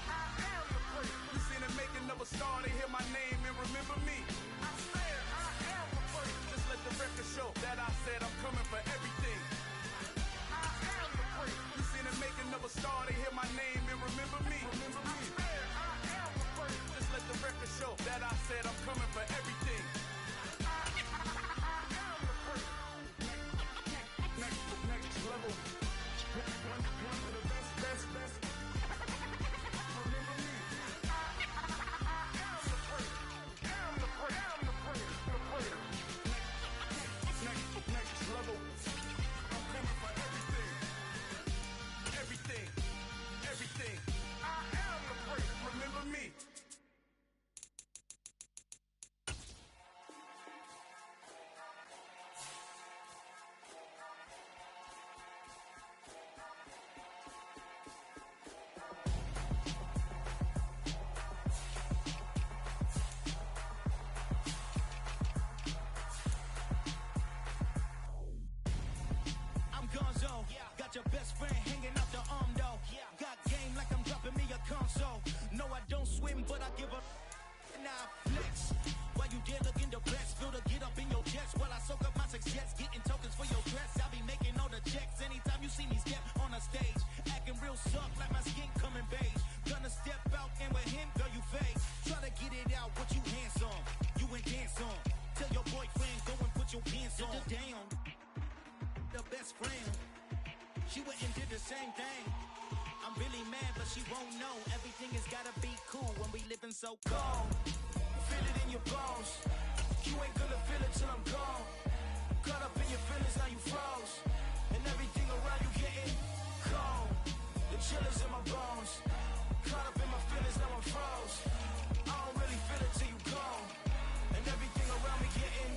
I am the prince. You seen the making of a star, they hear my name and remember me. I said I am the prince. Just let the record show that I said I'm coming for everything. I am the prince. You seen the making of a star, they hear my name and remember me. Remember me. I said I am the prince. Just let the record show that I said I'm coming for everything. I am the prince. Next level. One of the best. Next level. I'm coming for everything. I am the prince. Remember me. Got your best friend hanging out the arm though. Got game like I'm dropping me a console. No, I don't swim, but I give a and I flex. While you there looking the best, feel the get up in your chest while I soak up my success, getting tokens for your dress. I'll be making all the checks anytime you see me step on a stage, acting real soft like my skin coming beige. Gonna step out and with him, girl, you fade. Try to get it out, what you handsome, you ain't dance on. Tell your boyfriend go and put your pants on. Down, the best friend. She went and did the same thing. I'm really mad, but she won't know. Everything has gotta be cool when we living so cold. Feel it in your bones. You ain't gonna feel it till I'm gone. Caught up in your feelings, now you froze. And everything around you getting cold. The chill is in my bones. Caught up in my feelings, now I'm froze. I don't really feel it till you gone. And everything around me getting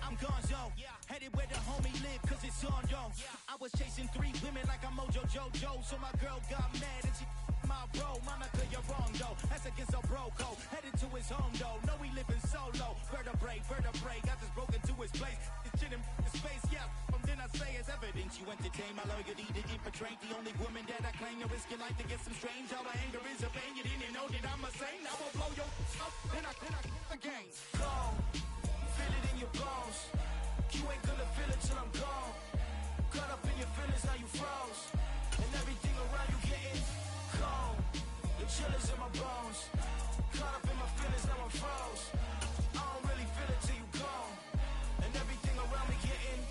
I'm gone, yo. Headed where the homie live, cause it's on, yo. I was chasing 3 women like I'm Mojo Jojo. So my girl got mad and she my bro. Monica, you're wrong, though. That's against a bro code. Headed to his home, though. No, he living solo. Vertebrae. Got this broken to his place. It's shit in his face, yeah. From then I say it's evidence. You entertain my loyalty to infiltrate. The only woman that I claim to risk your life to get some strange. All my anger is a pain. You didn't know that I'm a saint. I will blow your up. Then I again. Go. Feel it in your bones. You ain't gonna feel it till I'm gone. Caught up in your feelings, now you froze. And everything around you getting cold. The chill is in my bones. Caught up in my feelings, now I'm froze. I don't really feel it till you gone. And everything around me getting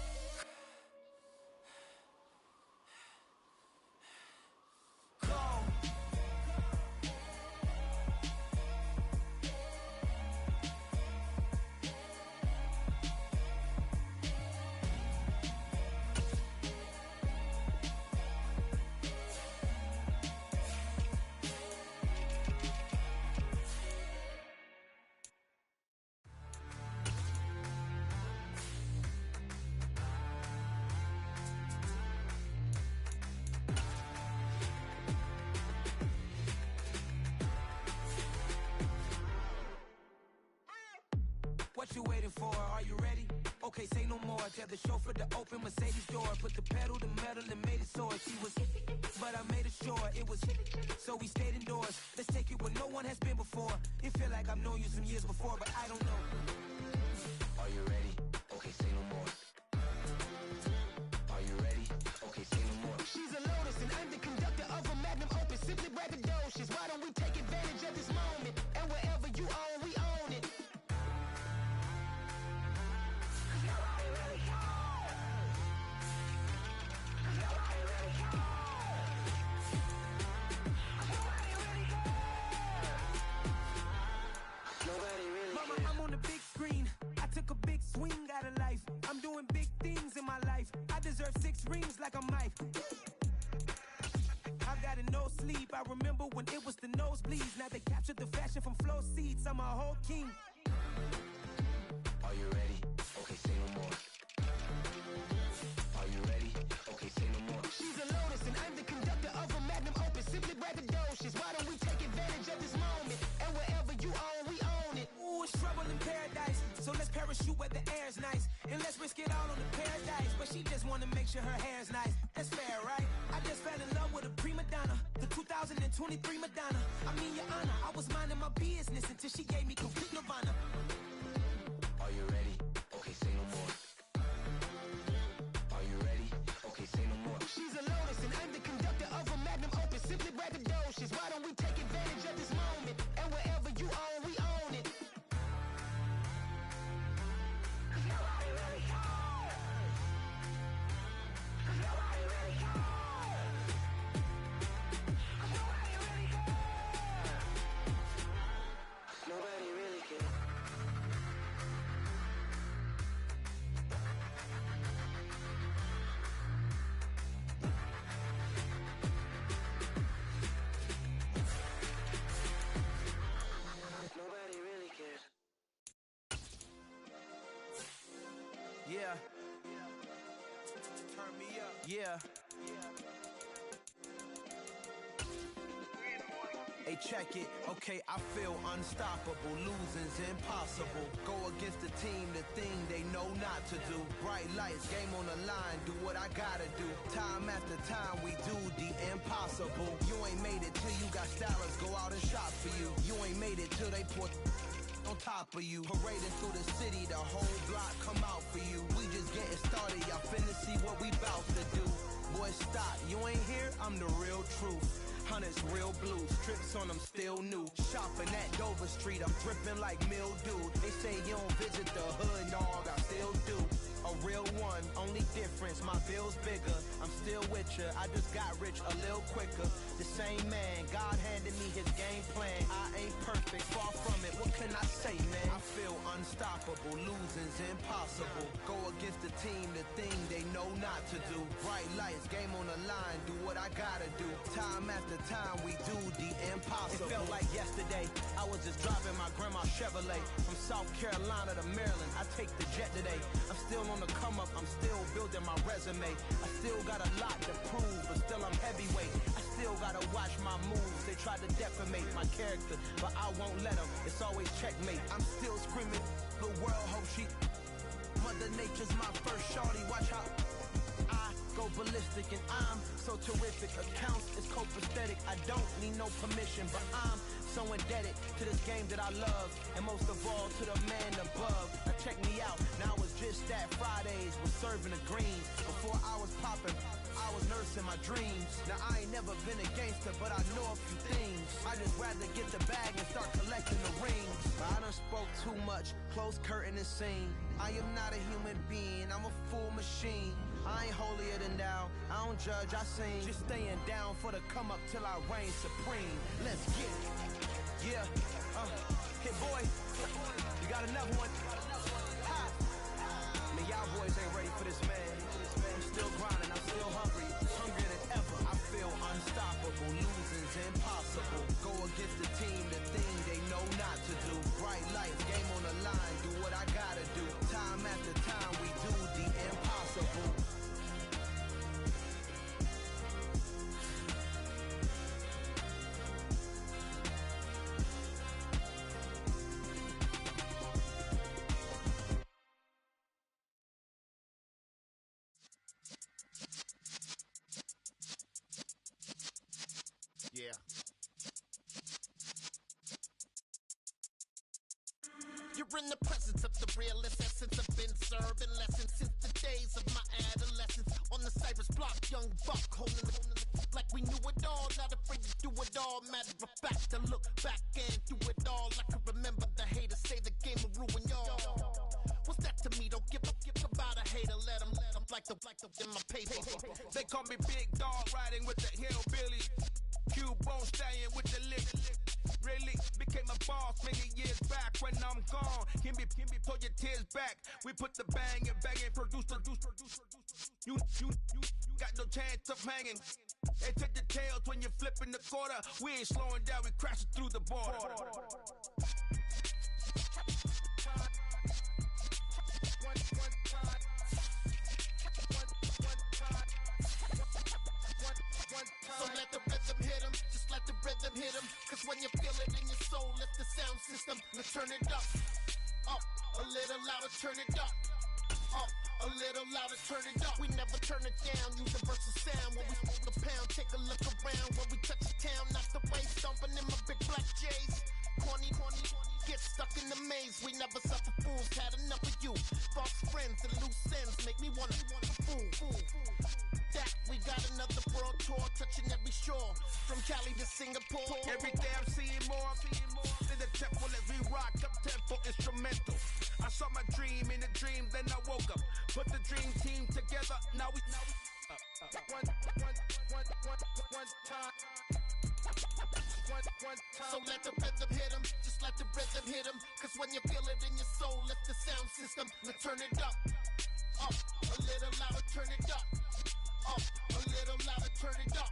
cold. What you waiting for? Are you ready? Okay, say no more. Tell the chauffeur to open Mercedes door. Put the pedal to metal and made it soar. She was, but I made it sure it was. So we stayed indoors. Let's take it where no one has been before. It feel like I've known you some years before, but I don't know. Are you ready? Okay, say no more. Are you ready? Okay, say no more. She's a Lotus and I'm the conductor of a Magnum Opus. Simply braggadocious. Why don't we take advantage of this moment? And wherever you own, we own it. Mama, I'm on the big screen. I took a big swing out of life. I'm doing big things in my life. I deserve 6 rings like a Mike. I've got no sleep. I remember when it was the nosebleeds. Now they captured the fashion from flow seats. I'm a whole king. Are you ready? Okay, say no more. Are you ready? Okay, say no more. She's a Lotus and I'm the conductor of a Magnum Opus. Simply braggadocious. Why don't we take advantage of this moment? And wherever you own, we own it. Ooh, it's trouble in paradise. So let's parachute where the air's nice. And let's risk it all on the paradise. But she just wanna make sure her hair's nice. That's fair, right? I just fell in love with a prima donna. The 2023 Madonna. I mean, your honor, I was minding my business until she gave me complete nirvana. Are you ready? Okay, say no more. Are you ready? Okay, say no more. She's a Lotus and I'm the conductor of a Magnum Opus. Simply braggadocious. Why don't we take advantage of this moment? And wherever you own, we own it. Nobody really cares. Nobody really cares. Yeah. Turn me up. Yeah. Hey, check it. Okay, I feel unstoppable. Losing's impossible. Go against the team, the thing they know not to do. Bright lights, game on the line. Do what I gotta do. Time after time, we do the impossible. You ain't made it till you got stylists go out and shop for you. You ain't made it till they put on top of you. Parading through the city, the whole block come out for you. We just getting started, y'all finna see what we bout to do. Boy, stop, you ain't here, I'm the real truth. Hunters, real blues, strips on them still new. Shopping at Dover Street, I'm dripping like mildew. They say you don't visit the hood, dog, I still do. A real one, only difference, my bill's bigger. I'm still with ya, I just got rich a little quicker. The same man, God handed me his game plan. I ain't perfect, far from it, what can I say, man? I feel unstoppable, losing's impossible. Go against the team, the thing they know not to do. Bright lights, game on the line, do what I gotta do. Time after time, we do the impossible. It felt like yesterday, I was just driving my grandma's Chevrolet. From South Carolina to Maryland, I take the jet today. I'm still on the come up, I'm still building my resume. I still got a lot to prove, but still I'm heavyweight. I still gotta watch my moves. They try to defamate my character, but I won't let them. It's always checkmate. I'm still screaming, the world hope she. Mother Nature's my first shorty, watch how I go ballistic and I'm so terrific. Accounts is copacetic, I don't need no permission, but I'm so indebted to this game that I love, and most of all to the man above. Now check me out, now it's just that Fridays was serving the greens. Before I was popping, I was nursing my dreams. Now I ain't never been a gangster, but I know a few things. I just rather get the bag and start collecting the rings. I done spoke too much, close curtain and scene. I am not a human being, I'm a full machine. I ain't holier than thou, I don't judge, I sing. Just staying down for the come up till I reign supreme. Let's get it. Yeah, hit boy, you got another one. Ha! Man, y'all boys ain't ready for this, man. I'm still grinding, I'm still hungry, hungrier than ever. I feel unstoppable, losing's impossible. Go against the team, the thing they know not to do. Bright lights, game on the line, do what I gotta do. Time after time, we do the impossible. You're in the presence of the realest essence. I've been serving lessons since the days of my adolescence. On the Cypress block, young buck holding like we knew it all. Not afraid to do it all. Matter of fact, I look back and do it all. I can remember the haters say the game will ruin y'all. What's that to me? Don't give about a hater. Let them like the in my paper. They call me Big Dog, riding with the hillbilly. Q-Bone stallion with the lick. Really became a boss many years back. When I'm gone, can be pull your tears back. We put the bang and produce. You got no chance of hanging. They take the tails when you're flipping the quarter. We ain't slowing down, we crashing through the border. So let the rhythm hit him, just let the rhythm hit him. Cause when you feel it in your soul, lift the sound system, let's turn it up. Up, a little louder, turn it up. Up, a little louder, turn it up. We never turn it down, universal sound. When we smoke a pound, take a look around. When we touch the town, not the way, stomping in my big black J's. Corny, get stuck in the maze. We never suffer fools, had enough of you. False friends and loose ends make me wanna fool. That we got another world tour, touching every shore, from Cali to Singapore. Every day I'm seeing more in the temple as we rock up tempo instrumental. I saw my dream in a dream, then I woke up. Put the dream team together, now we one time. So let the rhythm hit him, just let the rhythm hit him. Cause when you feel it in your soul, lift the sound system, let's turn it up. Up, a little louder, turn it up. Up, a little louder, turn it up.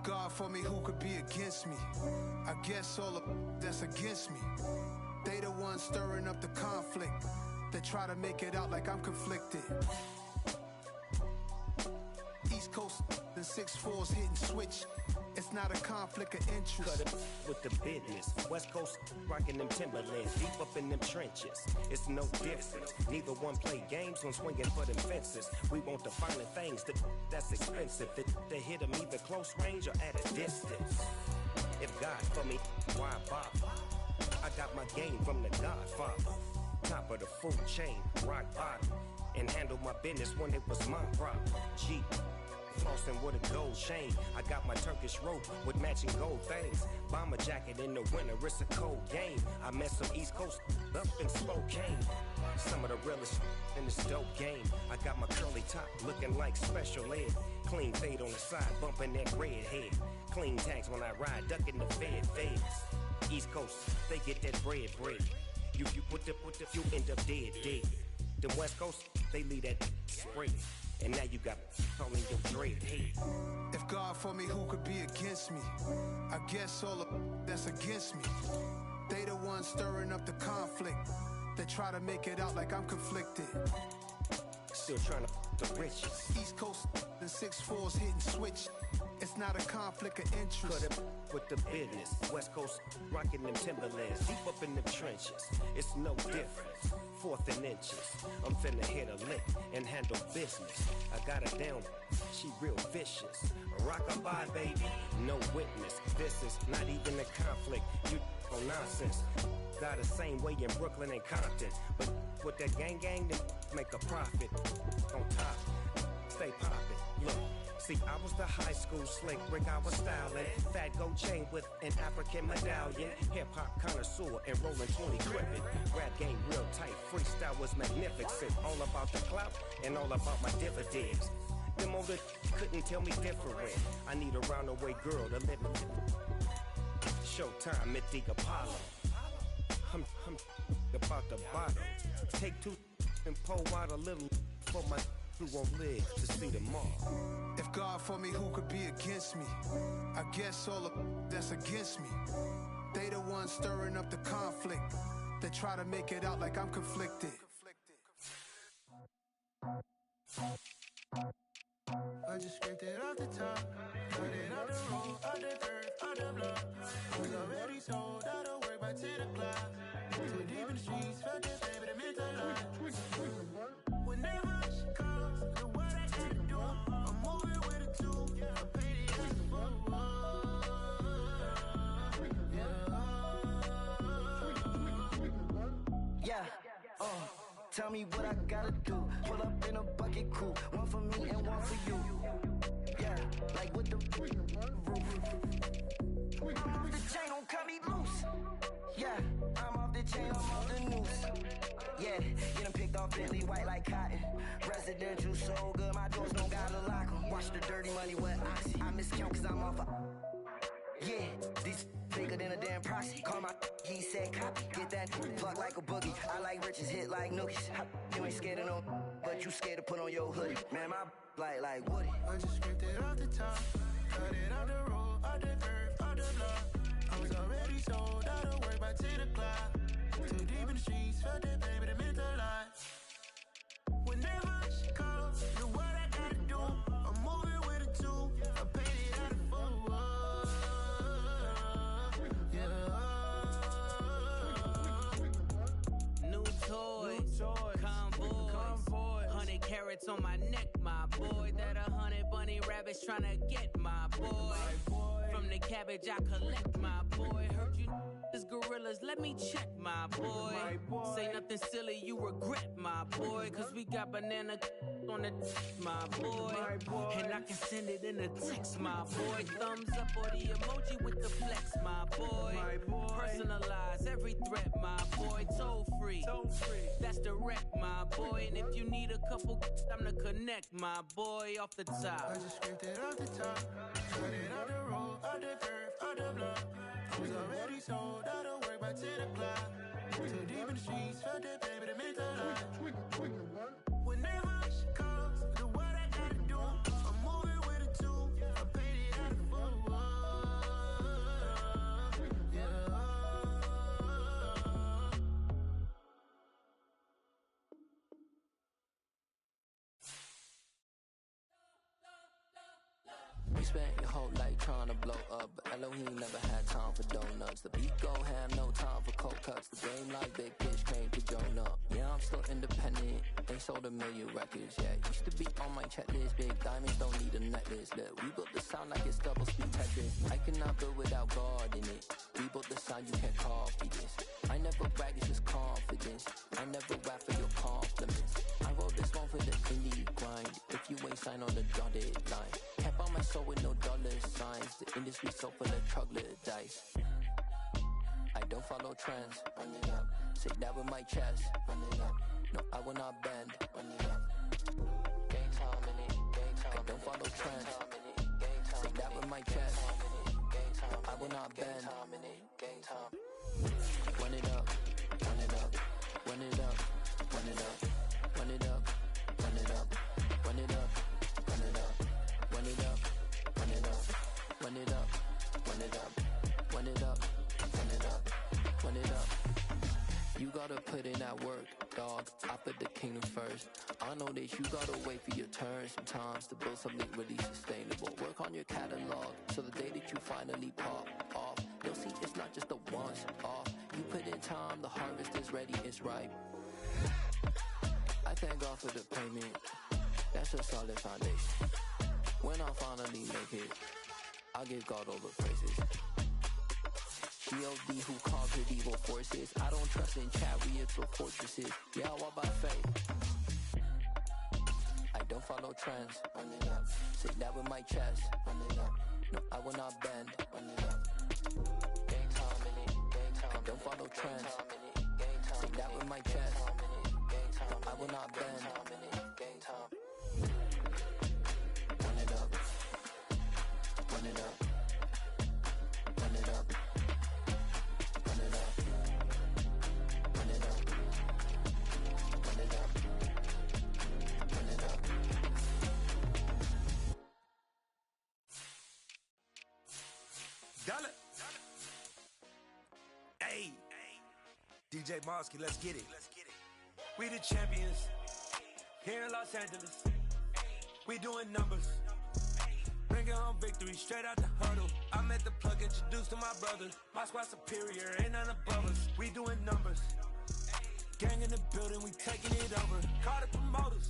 God for me, who could be against me? I guess all of that's against me. They the ones stirring up the conflict. They try to make it out like I'm conflicted. East Coast and 6'4's hitting switch. It's not a conflict of interest. Cut it with the business. West Coast rocking them Timberlands, deep up in them trenches. It's no difference. Neither one play games when swinging for them fences. We want the finer things that's expensive. They hit them either close range or at a distance. If God for me, why bother? I got my game from the Godfather. Top of the food chain, rock bottom. And handle my business when it was my problem. G. Flossing with a gold chain. I got my Turkish rope with matching gold things. Bomber jacket in the winter, it's a cold game. I met some East Coast up in Spokane. Some of the realest in this dope game. I got my curly top looking like special ed. Clean fade on the side, bumping that red head. Clean tags when I ride, ducking the feds. East Coast, they get that bread. You put the you end up dead. The West Coast, they leave that spray. And now you got calling your dread head. If God for me, who could be against me? I guess all of that's against me. They the ones stirring up the conflict. They try to make it out like I'm conflicted. Still trying to the riches. East Coast and 6'4's hitting switch. It's not a conflict of interest. Cut it with the business. West Coast rocking them Timberlands, deep up in them trenches. It's no difference. 4th and inches. I'm finna hit a lick and handle business. I got her down, she real vicious. Rock-a-bye, baby, no witness. This is not even a conflict. You on nonsense. Got the same way in Brooklyn and Compton. But with that gang, then make a profit. On top, stay poppin'. Look. See, I was the high school slick Rick, I was styling. Fat gold chain with an African medallion. Hip-hop connoisseur and rolling 20 cribbin'. Rap game real tight, freestyle was magnificent. All about the clout and all about my dividends. Them older couldn't tell me different. I need a roundaway girl to live with. Showtime at the Apollo. I'm about the bottom. Take 2 and pull out a little for my who won't live to see tomorrow. If God for me, who could be against me? I guess all of that's against me. They the ones stirring up the conflict. They try to make it out like I'm conflicted. I just scraped it off the top, cut it off the road, off the curve, off the block. I was already sold out of work by 10 o'clock. Too deep in the streets, felt that baby, the mental lie. Whenever she calls, look what I gotta do. I'm moving with a two, I paid it as a yeah, tell me what I gotta do. Pull up in a bucket crew, one for me and one for you. Yeah, like with the roof. I'm off the chain, don't cut me loose. Yeah, I'm off the chain, I'm off the noose. Yeah, get them picked off Bentley, white like cotton. Residential so good, my doors don't gotta lock 'em. Watch the dirty money with oxy. I miscount cause I'm off a... Yeah, these bigger than a damn proxy. Call my he said copy. Get that plug like a boogie. I like riches, hit like nookies. You ain't scared of no, but you scared to put on your hoodie. Man, my like Woody. I just scraped it off the top, cut it off the road, off the curve, off the block. I was already sold out of work by 10 o'clock. Too deep in the streets, felt that baby, the mental lie. Whenever she calls, know what I gotta do. I'm moving with a two, I paid it out of full. New toys, convoys, 100 carats on my neck, my boy. That 100 bunny rabbits tryna get my boy. From the cabbage I collect, my boy. Heard you is gorillas, let me check, my boy. Say nothing silly, you regret, my boy. Cause we got banana on the my boy. And I can send it in a text, my boy. Thumbs up or the emoji with the flex, my boy. Personalize every threat, my boy. Toll free, that's direct, my boy. And if you need a couple, I'm the connect, my boy. Off the top, I just scraped it off the top, cut it off the road, off the curve, off the block. I was already sold out of work by 10 o'clock. Too deep in the streets, felt that baby, the mental lie. Whenever she calls, know what I gotta do. I'm moving with a two, I paid it out of full. We spent your whole life trying to blow up, but Elohim never had time for donuts. The beat go ham, no time for cold cuts. The game like Big Pitch came to join up. Yeah, I'm still independent, they sold 1 million records. Yeah, used to be on my checklist. Big diamonds don't need a necklace. Look, we built the sound like it's double speed Tetris. I cannot build without God in it. We built the sound, you can't copy this. I never brag, it's just confidence. I never rap for your compliments. I wrote this one for the indie grind. If you ain't signed on the dotted line, can't buy my soul with no dollar signs. The industry so full of troglodytes. I don't follow trends. Run it up. Say that with my chest. Run it up. No, I will not bend. Run it up. Game time in it. Game time. I don't follow trends. Say that with my chest. No, I will not bend. Game time. Run it up. Run it up. Run it up. Run it up. Run it up. Run it up. Run it up. Run it up. Run it up. Run it up. Run it up. Run it up. Run it up. Run it up. Run it up. You gotta put in that work, dog. I put the kingdom first. I know that you gotta wait for your turn sometimes to build something really sustainable. Work on your catalog, so the day that you finally pop off, you'll see it's not just a once off. You put in time, the harvest is ready, it's ripe. I thank God for the payment. That's a solid foundation. When I finally make it, I'll give God all the praises. G.O.D. who conquered evil forces. I don't trust in chariots or fortresses. Yeah, I walk by faith. I don't follow trends. Run it up. Say that with my chest. Run it up. No, I will not bend. Run it up. Game time in it. Game time. I don't follow trends. Say that with my chest. No, I will not bend. Game time. Run it up. Run it up. Run it up. Run it up. Run it up. Run it up. Run it up. Dollar. Hey. DJ Mosky, let's get it. We the champions here in Los Angeles. We doing numbers. Bringing home victory straight out the huddle. I'm at the plug, introduced to my brothers. My squad superior, ain't none above us. We doing numbers. Gang in the building, we taking it over. Call the promoters.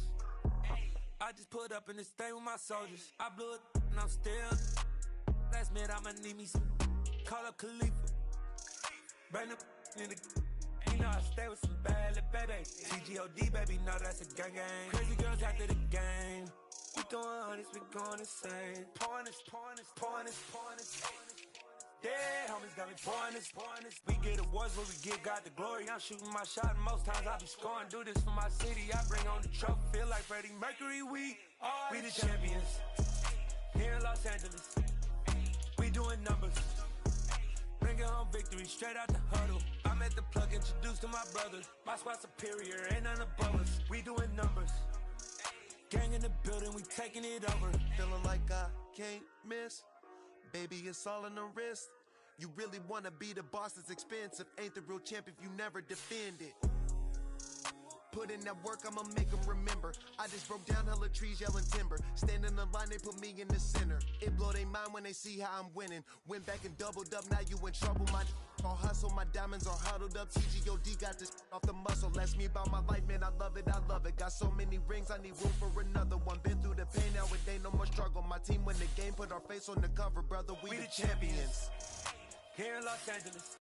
I just put up in this thing with my soldiers. I blew it and I'm still. Last minute I'ma need me some. Call up Khalifa. Bring them in the. You know I stay with some bad little baby. TGOD baby, know that's a gang gang. Crazy girls after the game. We doing hundreds, we going insane. Pouring this. Yeah, homies got me pouring this. We get awards where we give God the glory. I'm shooting my shot and most times I be scoring. Do this for my city, I bring on the trophy. Feel like Freddie Mercury, we the champions. Here in Los Angeles, we doing numbers. Bringing home victory straight out the huddle. I'm at the plug, introduced to my brothers. My squad superior, ain't none above us. We doing numbers. Gang in the building, we taking it over. Feeling like I can't miss. Baby, it's all in the wrist. You really wanna be the boss, it's expensive. Ain't the real champ if you never defend it. Put in that work, I'ma make them remember. I just broke down hella trees, yelling timber. Stand in the line, they put me in the center. It blow they mind when they see how I'm winning. Went back and doubled up, now you in trouble. My all hustle, my diamonds are huddled up. TGOD got this off the muscle. Ask me about my life, man, I love it. Got so many rings, I need room for another one. Been through the pain, now it ain't no more struggle. My team win the game, put our face on the cover, brother, we the champions. Here in Los Angeles.